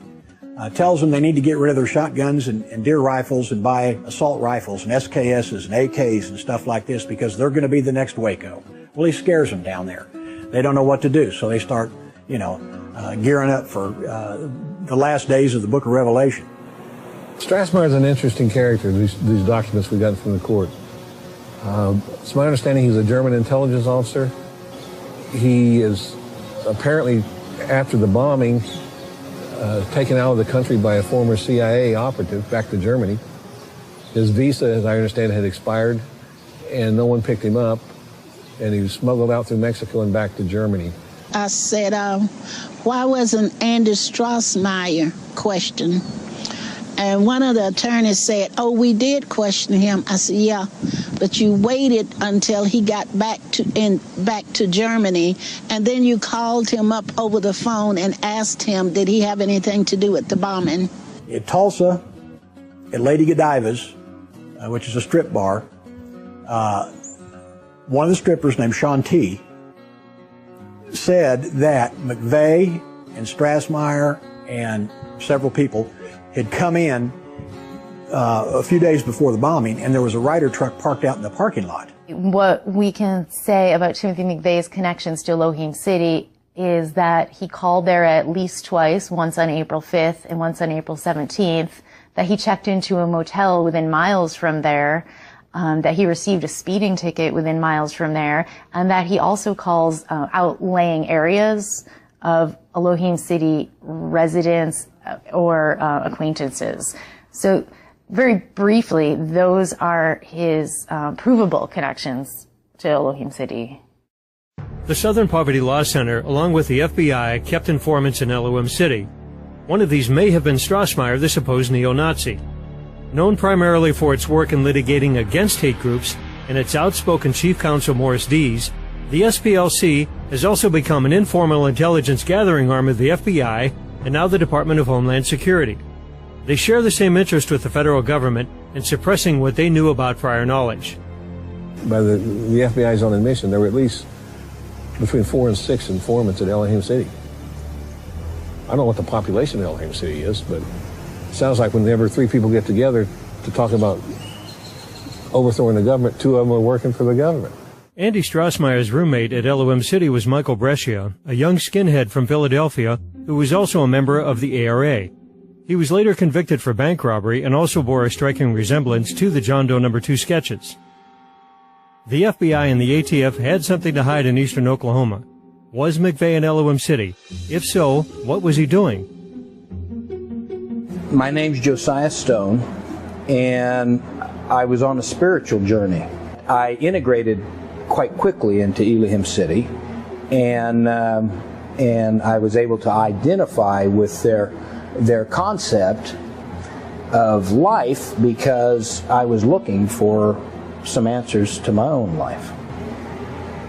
tells them they need to get rid of their shotguns and deer rifles and buy assault rifles and SKSs and AKs and stuff like this because they're going to be the next Waco. Well, he scares them down there. They don't know what to do, so they start, gearing up for the last days of the book of Revelation.
Strassmeyer is an interesting character, these documents we got from the court. It's my understanding he's a German intelligence officer. He is apparently, after the bombing, taken out of the country by a former CIA operative back to Germany. His visa, as I understand, had expired, and no one picked him up, and he was smuggled out through Mexico and back to Germany.
I said, why wasn't Andy Strassmeyer questioned? And one of the attorneys said, oh, we did question him. I said, yeah, but you waited until he got back to Germany, and then you called him up over the phone and asked him, did he have anything to do with the bombing?
In Tulsa, at Lady Godiva's, which is a strip bar, one of the strippers named Shanti said that McVeigh and Strassmeyer and several people had come in a few days before the bombing, and there was a Ryder truck parked out in the parking lot.
What we can say about Timothy McVeigh's connections to Elohim City is that he called there at least twice, once on April 5th and once on April 17th, that he checked into a motel within miles from there, that he received a speeding ticket within miles from there, and that he also calls outlying areas of Elohim City residents or acquaintances. So very briefly, those are his provable connections to Elohim City.
The Southern Poverty Law Center, along with the FBI, kept informants in Elohim City. One of these may have been Strassmeyer, the supposed neo-Nazi. Known primarily for its work in litigating against hate groups and its outspoken chief counsel Morris Dees, the SPLC has also become an informal intelligence gathering arm of the FBI and now the Department of Homeland Security. They share the same interest with the federal government in suppressing what they knew about prior knowledge.
By the FBI's own admission, there were at least between 4 and 6 informants at Elohim City. I don't know what the population of Elohim City is, but it sounds like whenever 3 people get together to talk about overthrowing the government, 2 of them are working for the government.
Andy Strassmeyer's roommate at Elohim City was Michael Brescia, a young skinhead from Philadelphia who was also a member of the ARA. He was later convicted for bank robbery and also bore a striking resemblance to the John Doe No. 2 sketches. The FBI and the ATF had something to hide in eastern Oklahoma. Was McVeigh in Elohim City? If so, what was he doing?
My name's Josiah Stone, and I was on a spiritual journey. I integrated quite quickly into Elohim City, and I was able to identify with their concept of life because I was looking for some answers to my own life.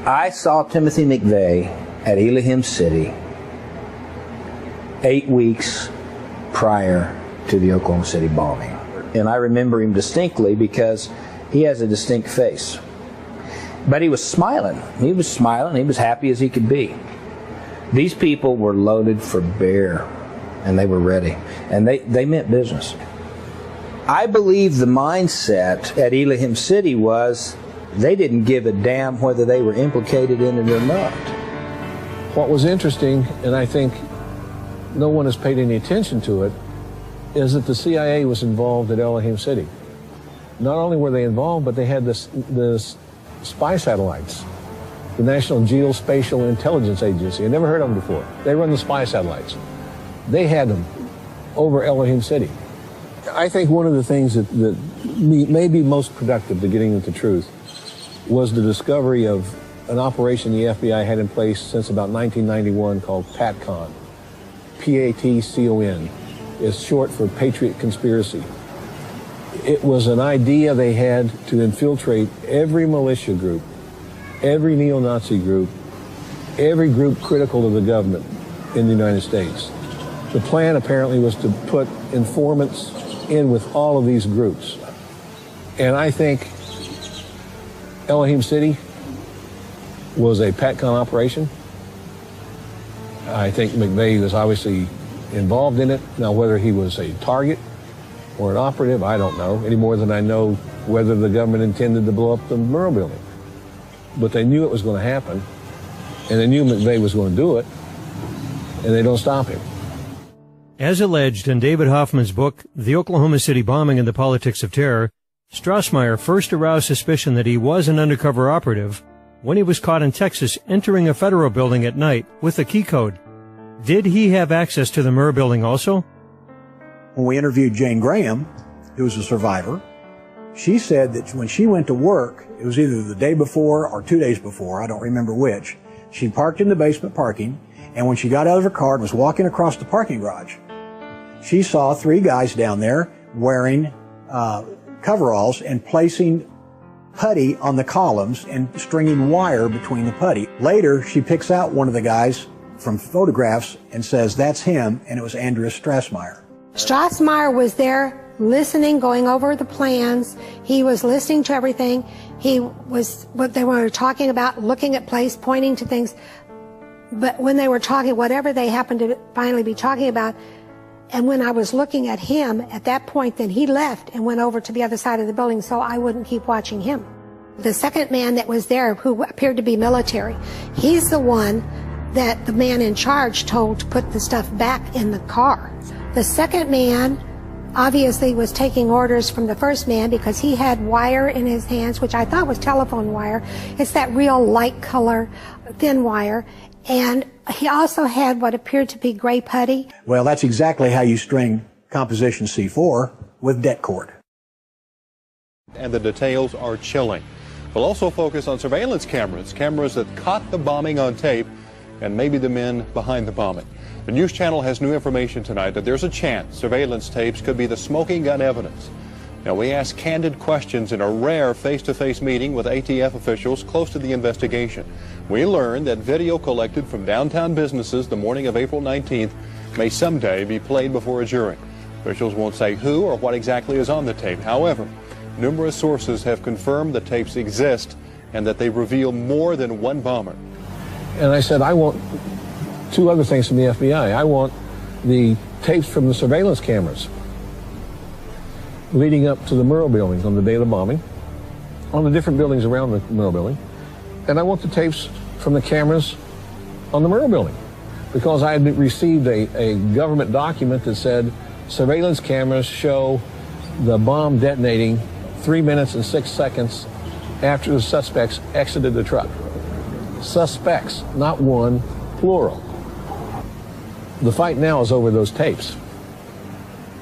I saw Timothy McVeigh at Elohim City 8 weeks prior to the Oklahoma City bombing. And I remember him distinctly because he has a distinct face. But he was smiling. He was smiling. He was happy as he could be. These people were loaded for bear, and they were ready. And they meant business. I believe the mindset at Elohim City was they didn't give a damn whether they were implicated in it or not.
What was interesting, and I think no one has paid any attention to it, is that the CIA was involved at Elohim City. Not only were they involved, but they had the spy satellites. The National Geospatial Intelligence Agency. I never heard of them before. They run the spy satellites. They had them over Elohim City. I think one of the things that may be most productive to getting at the truth was the discovery of an operation the FBI had in place since about 1991 called PATCON. P-A-T-C-O-N. It's short for Patriot Conspiracy. It was an idea they had to infiltrate every militia group, every neo-Nazi group, every group critical of the government in the United States. The plan apparently was to put informants in with all of these groups. And I think Elohim City was a PATCON operation. I think McVeigh was obviously involved in it. Now, whether he was a target or an operative, I don't know, any more than I know whether the government intended to blow up the Murrah building. But they knew it was going to happen, and they knew McVeigh was going to do it, and they don't stop him.
As alleged in David Hoffman's book, The Oklahoma City Bombing and the Politics of Terror, Strassmeyer first aroused suspicion that he was an undercover operative when he was caught in Texas entering a federal building at night with a key code. Did he have access to the Murrah building also?
When we interviewed Jane Graham, who was a survivor, she said that when she went to work, it was either the day before or 2 days before, I don't remember which, she parked in the basement parking, and when she got out of her car and was walking across the parking garage, she saw 3 guys down there wearing coveralls and placing putty on the columns and stringing wire between the putty. Later, she picks out one of the guys from photographs and says, that's him, and it was Andreas Strassmeyer.
Strassmeyer was there listening, going over the plans. He was listening to everything. He was, what they were talking about, looking at place, pointing to things. But when they were talking, whatever they happened to finally be talking about, and when I was looking at him, at that point, then he left and went over to the other side of the building so I wouldn't keep watching him. The second man that was there, who appeared to be military, he's the one that the man in charge told to put the stuff back in the car. The second man obviously was taking orders from the first man because he had wire in his hands, which I thought was telephone wire. It's that real light color, thin wire. And he also had what appeared to be gray putty.
Well, that's exactly how you string composition C4 with det cord.
And the details are chilling. We'll also focus on surveillance cameras that caught the bombing on tape, and maybe the men behind the bombing. The News Channel has new information tonight that there's a chance surveillance tapes could be the smoking gun evidence. Now, we asked candid questions in a rare face-to-face meeting with ATF officials close to the investigation. We learned that video collected from downtown businesses the morning of April 19th may someday be played before a jury. Officials won't say who or what exactly is on the tape. However, numerous sources have confirmed the tapes exist and that they reveal more than one bomber.
And I said, I want 2 other things from the FBI. I want the tapes from the surveillance cameras leading up to the Murrah building on the day of the bombing, on the different buildings around the Murrah building. And I want the tapes from the cameras on the Murrah building, because I had received a government document that said surveillance cameras show the bomb detonating 3 minutes and 6 seconds after the suspects exited the truck. Suspects, not one, plural. The fight now is over those tapes.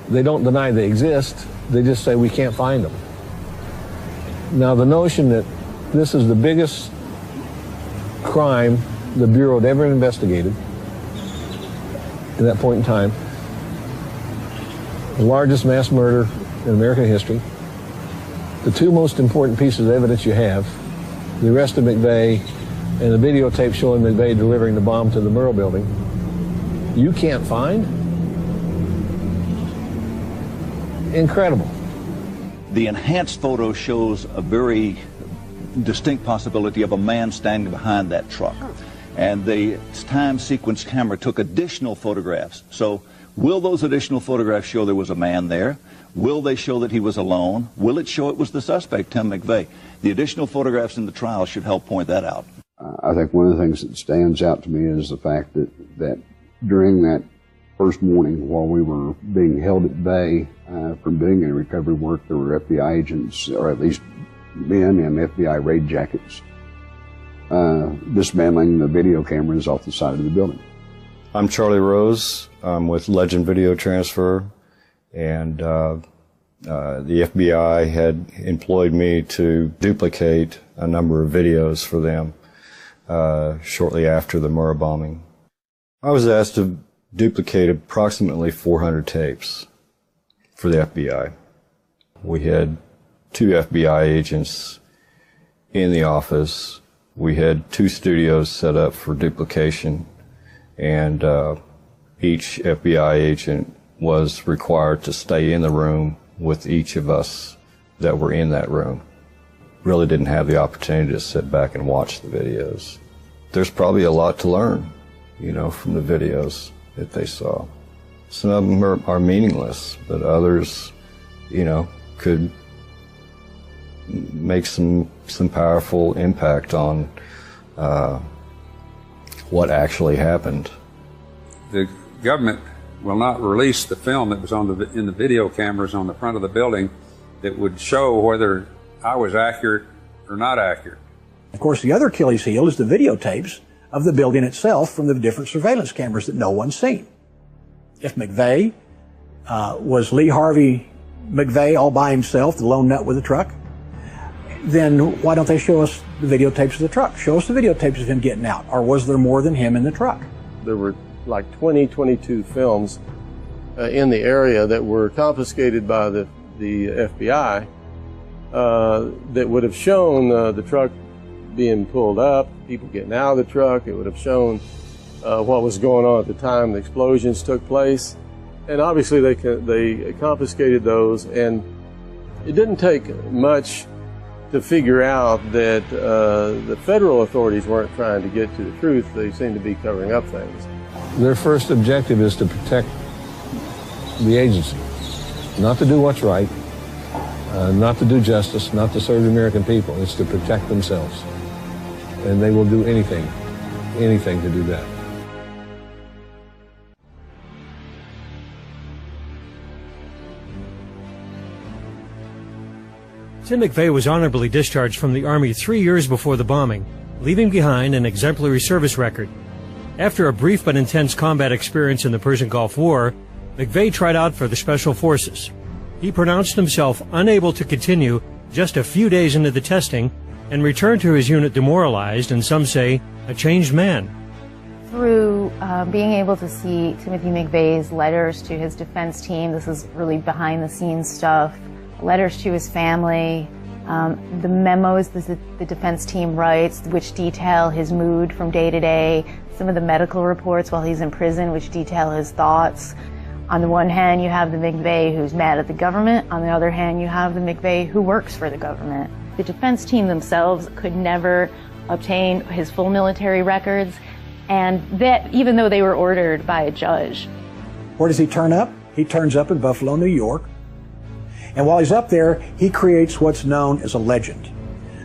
They don't deny they exist, they just say we can't find them. Now, the notion that this is the biggest crime the Bureau had ever investigated at that point in time, the largest mass murder in American history, the 2 most important pieces of evidence you have, the arrest of McVeigh and the videotape showing McVeigh delivering the bomb to the Murrah building, you can't find? Incredible.
The enhanced photo shows a very distinct possibility of a man standing behind that truck. And the time sequence camera took additional photographs. So will those additional photographs show there was a man there? Will they show that he was alone? Will it show it was the suspect, Tim McVeigh? The additional photographs in the trial should help point that out.
I think one of the things that stands out to me is the fact that during that first morning, while we were being held at bay from doing any recovery work, there were FBI agents, or at least men in FBI raid jackets, dismantling the video cameras off the side of the building.
I'm Charlie Rose. I'm with Legend Video Transfer, and the FBI had employed me to duplicate a number of videos for them shortly after the Murrah bombing. I was asked to duplicate approximately 400 tapes for the FBI. We had 2 FBI agents in the office. We had 2 studios set up for duplication, and each FBI agent was required to stay in the room with each of us that were in that room. Really didn't have the opportunity to sit back and watch the videos. There's probably a lot to learn, you know, from the videos that they saw. Some of them are meaningless, but others, you know, could make some powerful impact on what actually happened.
The government will not release the film that was in the video cameras on the front of the building that would show whether I was accurate or not accurate.
Of course, the other Achilles heel is the videotapes of the building itself from the different surveillance cameras that no one's seen. If McVeigh was Lee Harvey McVeigh all by himself, the lone nut with the truck, then why don't they show us the videotapes of the truck? Show us the videotapes of him getting out. Or was there more than him in the truck?
There were like 22 films in the area that were confiscated by the FBI that would have shown the truck being pulled up, people getting out of the truck. It would have shown what was going on at the time the explosions took place. And obviously they confiscated those, and it didn't take much to figure out that the federal authorities weren't trying to get to the truth. They seemed to be covering up things.
Their first objective is to protect the agency, not to do what's right, not to do justice, not to serve the American people. It's to protect themselves. And they will do anything to do that.
Tim McVeigh was honorably discharged from the Army 3 years before the bombing, leaving behind an exemplary service record. After a brief but intense combat experience in the Persian Gulf War, McVeigh tried out for the Special Forces. He pronounced himself unable to continue just a few days into the testing and returned to his unit demoralized and, some say, a changed man.
Through being able to see Timothy McVeigh's letters to his defense team, this is really behind-the-scenes stuff, letters to his family, the memos that the defense team writes, which detail his mood from day to day, some of the medical reports while he's in prison, which detail his thoughts. On the one hand, you have the McVeigh who's mad at the government. On the other hand, you have the McVeigh who works for the government. The defense team themselves could never obtain his full military records, and that even though they were ordered by a judge.
Where does he turn up? He turns up in Buffalo, New York. And while he's up there, he creates what's known as a legend.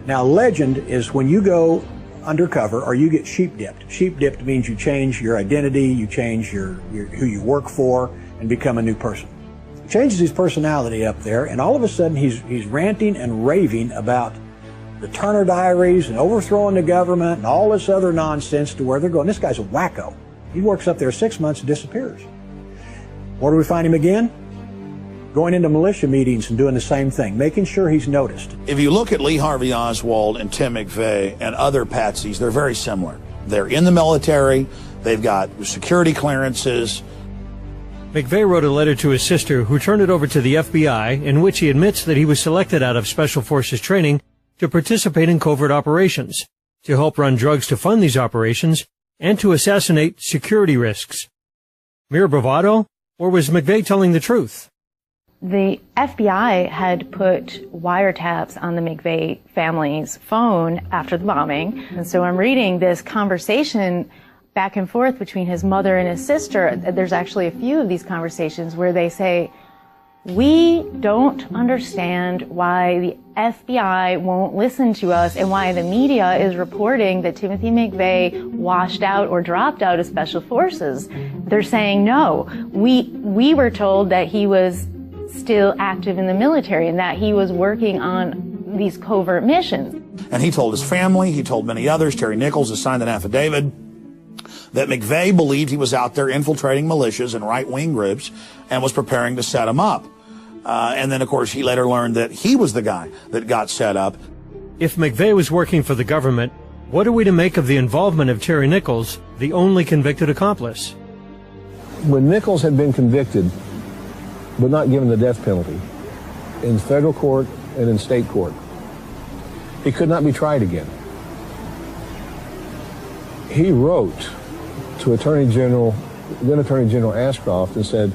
Now, legend is when you go undercover or you get sheep dipped. Sheep dipped means you change your identity, you change who you work for, and become a new person. He changes his personality up there, and all of a sudden he's ranting and raving about the Turner Diaries and overthrowing the government and all this other nonsense to where they're going. This guy's a wacko. He works up there 6 months and disappears. Where do we find him again? Going into militia meetings and doing the same thing, making sure he's noticed.
If you look at Lee Harvey Oswald and Tim McVeigh and other patsies, they're very similar. They're in the military, they've got security clearances.
McVeigh wrote a letter to his sister, who turned it over to the FBI, in which he admits that he was selected out of Special Forces training to participate in covert operations, to help run drugs to fund these operations, and to assassinate security risks. Mere bravado? Or was McVeigh telling the truth?
The FBI had put wiretaps on the McVeigh family's phone after the bombing. And so I'm reading this conversation back and forth between his mother and his sister. There's actually a few of these conversations where they say, we don't understand why the FBI won't listen to us and why the media is reporting that Timothy McVeigh washed out or dropped out of Special Forces. They're saying, no, we were told that he was still active in the military and that he was working on these covert missions.
And he told his family, he told many others, Terry Nichols has signed an affidavit, that McVeigh believed he was out there infiltrating militias and right-wing groups and was preparing to set them up. And then, of course, he later learned that he was the guy that got set up.
If McVeigh was working for the government, what are we to make of the involvement of Terry Nichols, the only convicted accomplice?
When Nichols had been convicted, but not given the death penalty, in federal court and in state court, he could not be tried again. He wrote to then Attorney General Ashcroft and said,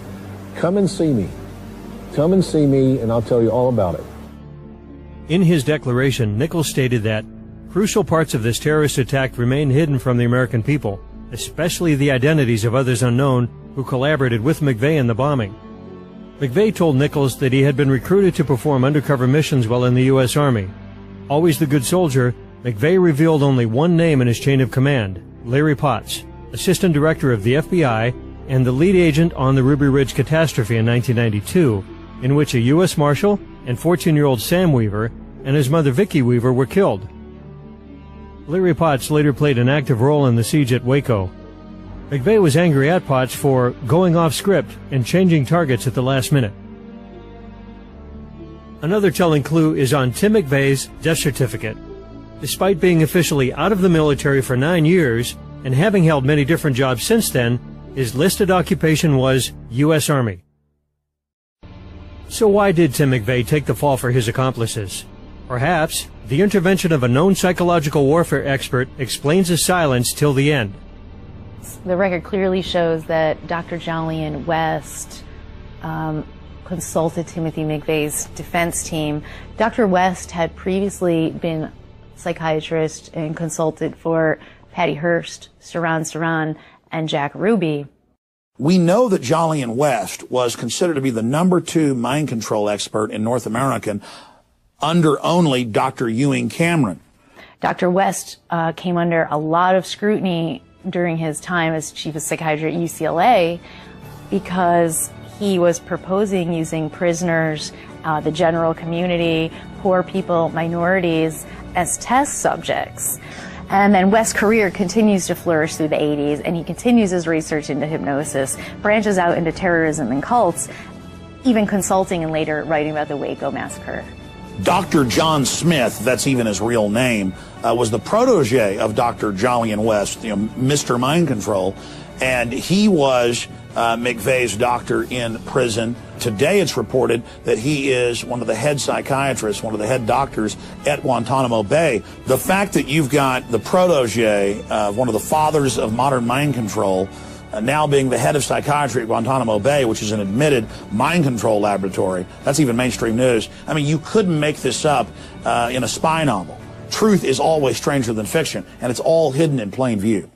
come and see me. Come and see me and I'll tell you all about it.
In his declaration, Nichols stated that crucial parts of this terrorist attack remain hidden from the American people, especially the identities of others unknown who collaborated with McVeigh in the bombing. McVeigh told Nichols that he had been recruited to perform undercover missions while in the U.S. Army. Always the good soldier, McVeigh revealed only one name in his chain of command, Larry Potts, Assistant Director of the FBI and the lead agent on the Ruby Ridge catastrophe in 1992, in which a U.S. Marshal and 14-year-old Sam Weaver and his mother Vicki Weaver were killed. Larry Potts later played an active role in the siege at Waco. McVeigh was angry at Potts for going off script and changing targets at the last minute. Another telling clue is on Tim McVeigh's death certificate. Despite being officially out of the military for 9 years and having held many different jobs since then, his listed occupation was U.S. Army. So why did Tim McVeigh take the fall for his accomplices? Perhaps the intervention of a known psychological warfare expert explains his silence till the end.
The record clearly shows that Dr. Jolyon West consulted Timothy McVeigh's defense team. Dr. West had previously been a psychiatrist and consulted for Patty Hearst, Saran, and Jack Ruby.
We know that Jolyon West was considered to be the #2 mind control expert in North America under only Dr. Ewing Cameron.
Dr. West came under a lot of scrutiny during his time as chief of psychiatry at UCLA because he was proposing using prisoners, the general community, poor people, minorities as test subjects. And then West's career continues to flourish through the 80s, and he continues his research into hypnosis, branches out into terrorism and cults, even consulting and later writing about the Waco massacre.
Dr. John Smith, that's even his real name, was the protege of Dr. Jolyon West, Mr. Mind Control, and he was McVeigh's doctor in prison. Today it's reported that he is one of the head psychiatrists, one of the head doctors at Guantanamo Bay. The fact that you've got the protege of one of the fathers of modern mind control now being the head of psychiatry at Guantanamo Bay, which is an admitted mind control laboratory, that's even mainstream news. I mean, you couldn't make this up in a spy novel. Truth is always stranger than fiction, and it's all hidden in plain view.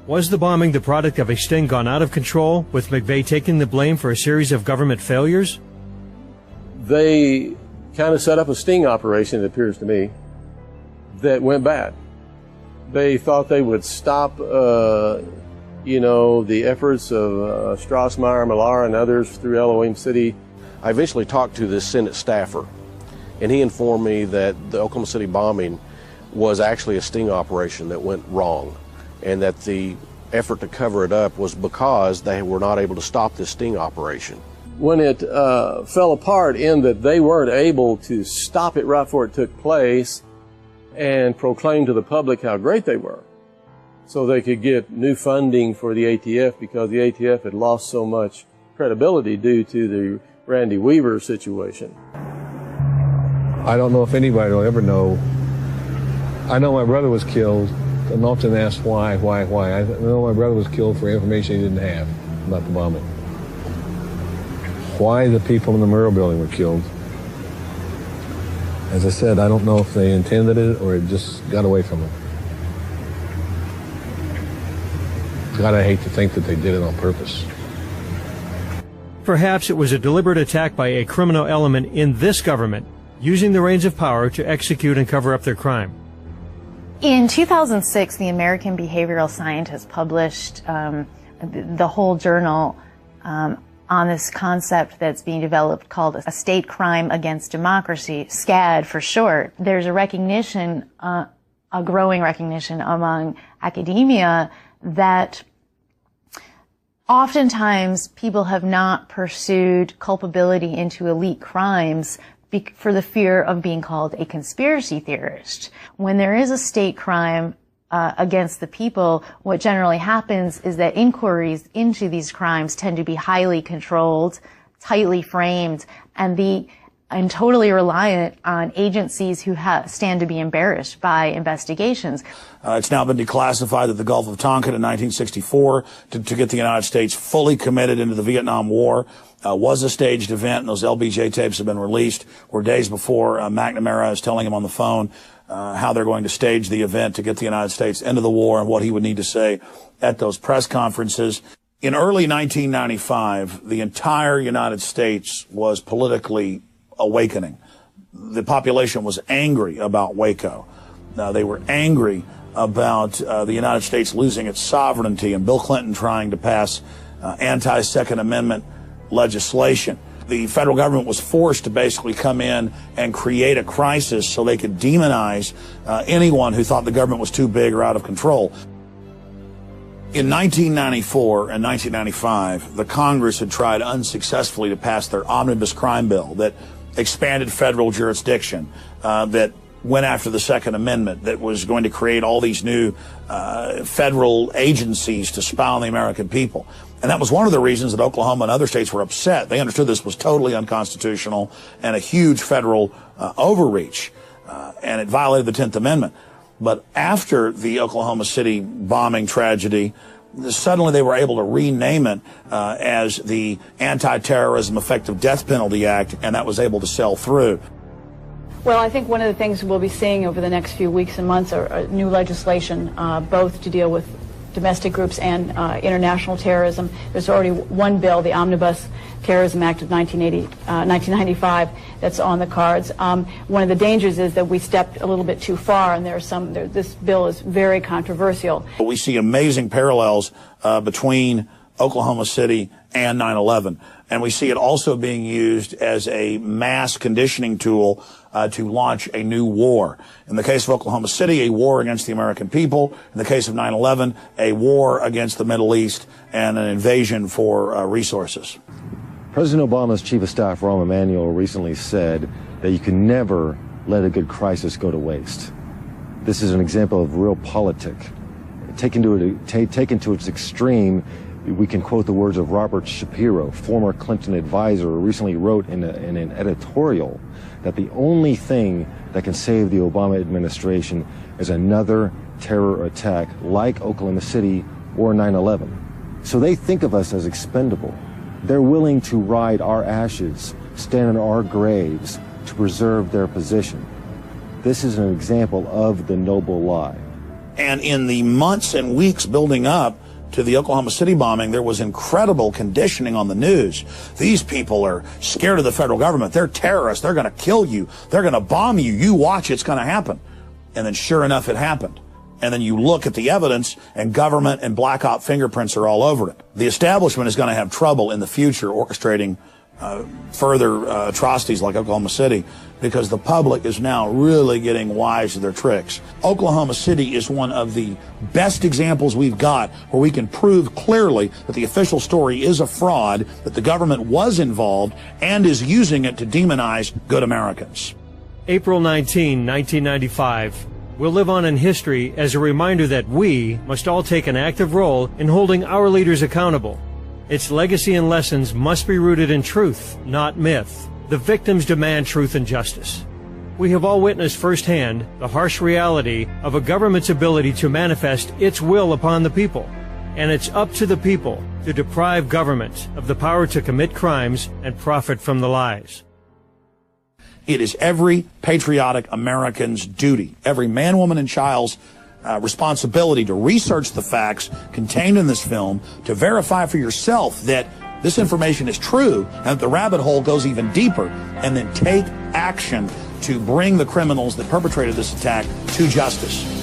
Was the bombing the product of a sting gone out of control, with McVeigh taking the blame for a series of government failures?
They kind of set up a sting operation, it appears to me, that went bad. They thought they would stop, the efforts of Strassmeyer, Millar, and others through Elohim City.
I eventually talked to the Senate staffer, and he informed me that the Oklahoma City bombing was actually a sting operation that went wrong, and that the effort to cover it up was because they were not able to stop this sting operation.
When it fell apart in that they weren't able to stop it right before it took place and proclaim to the public how great they were, so they could get new funding for the ATF, because the ATF had lost so much credibility due to the Randy Weaver situation.
I don't know if anybody will ever know I know my brother was killed. I'm often asked why. I know my brother was killed for information he didn't have about the bombing. Why the people in the Memorial Building were killed. As I said, I don't know if they intended it or it just got away from them. God, I hate to think that they did it on purpose.
Perhaps it was a deliberate attack by a criminal element in this government, using the reins of power to execute and cover up their crime.
In 2006, the American behavioral scientist published the whole journal on this concept that's being developed called a state crime against democracy, SCAD for short. There's a recognition, a growing recognition among academia that oftentimes people have not pursued culpability into elite crimes for the fear of being called a conspiracy theorist. When there is a state crime against the people, what generally happens is that inquiries into these crimes tend to be highly controlled, tightly framed, and totally reliant on agencies who stand to be embarrassed by investigations.
It's now been declassified that the Gulf of Tonkin in 1964 to get the United States fully committed into the Vietnam War was a staged event, and those LBJ tapes have been released where days before McNamara is telling him on the phone how they're going to stage the event to get the United States into the war and what he would need to say at those press conferences. In early 1995, the entire United States was politically awakening. The population was angry about Waco. They were angry about the United States losing its sovereignty and Bill Clinton trying to pass anti-Second Amendment legislation. The federal government was forced to basically come in and create a crisis so they could demonize anyone who thought the government was too big or out of control. In 1994 and 1995, the Congress had tried unsuccessfully to pass their omnibus crime bill that expanded federal jurisdiction, that went after the Second Amendment, that was going to create all these new federal agencies to spy on the American people. And that was one of the reasons that Oklahoma and other states were upset. They understood this was totally unconstitutional and a huge federal overreach, and it violated the 10th Amendment. But after the Oklahoma City bombing tragedy, suddenly they were able to rename it as the Anti-Terrorism Effective Death Penalty Act, and that was able to sell through.
Well, I think one of the things we'll be seeing over the next few weeks and months are new legislation, both to deal with domestic groups and international terrorism. There's already one bill, the Omnibus Terrorism Act of 1995, that's on the cards. One of the dangers is that we stepped a little bit too far, and this bill is very controversial.
We see amazing parallels between Oklahoma City and 9/11. And we see it also being used as a mass conditioning tool to launch a new war. In the case of Oklahoma City, a war against the American people. In the case of 9/11, a war against the Middle East and an invasion for resources.
President Obama's Chief of Staff, Rahm Emanuel, recently said that you can never let a good crisis go to waste. This is an example of real politic. Taken to its extreme, we can quote the words of Robert Shapiro, former Clinton advisor, who recently wrote in an editorial that the only thing that can save the Obama administration is another terror attack like Oklahoma City or 9/11. So they think of us as expendable. They're willing to ride our ashes, stand in our graves to preserve their position. This is an example of the noble lie.
And in the months and weeks building up to the Oklahoma City bombing, there was incredible conditioning on the news. These people are scared of the federal government. They're terrorists. They're going to kill you. They're going to bomb you. You watch, it's going to happen. And then sure enough, it happened. And then you look at the evidence, and government and black op fingerprints are all over it. The establishment is going to have trouble in the future orchestrating further atrocities like Oklahoma City, because the public is now really getting wise to their tricks. Oklahoma City is one of the best examples we've got where we can prove clearly that the official story is a fraud, that the government was involved and is using it to demonize good Americans.
April 19, 1995 will live on in history as a reminder that we must all take an active role in holding our leaders accountable. Its legacy and lessons must be rooted in truth, not myth. The victims demand truth and justice. We have all witnessed firsthand the harsh reality of a government's ability to manifest its will upon the people. And it's up to the people to deprive government of the power to commit crimes and profit from the lies.
It is every patriotic American's duty, every man, woman, and child's responsibility to research the facts contained in this film, to verify for yourself that this information is true and that the rabbit hole goes even deeper, and then take action to bring the criminals that perpetrated this attack to justice.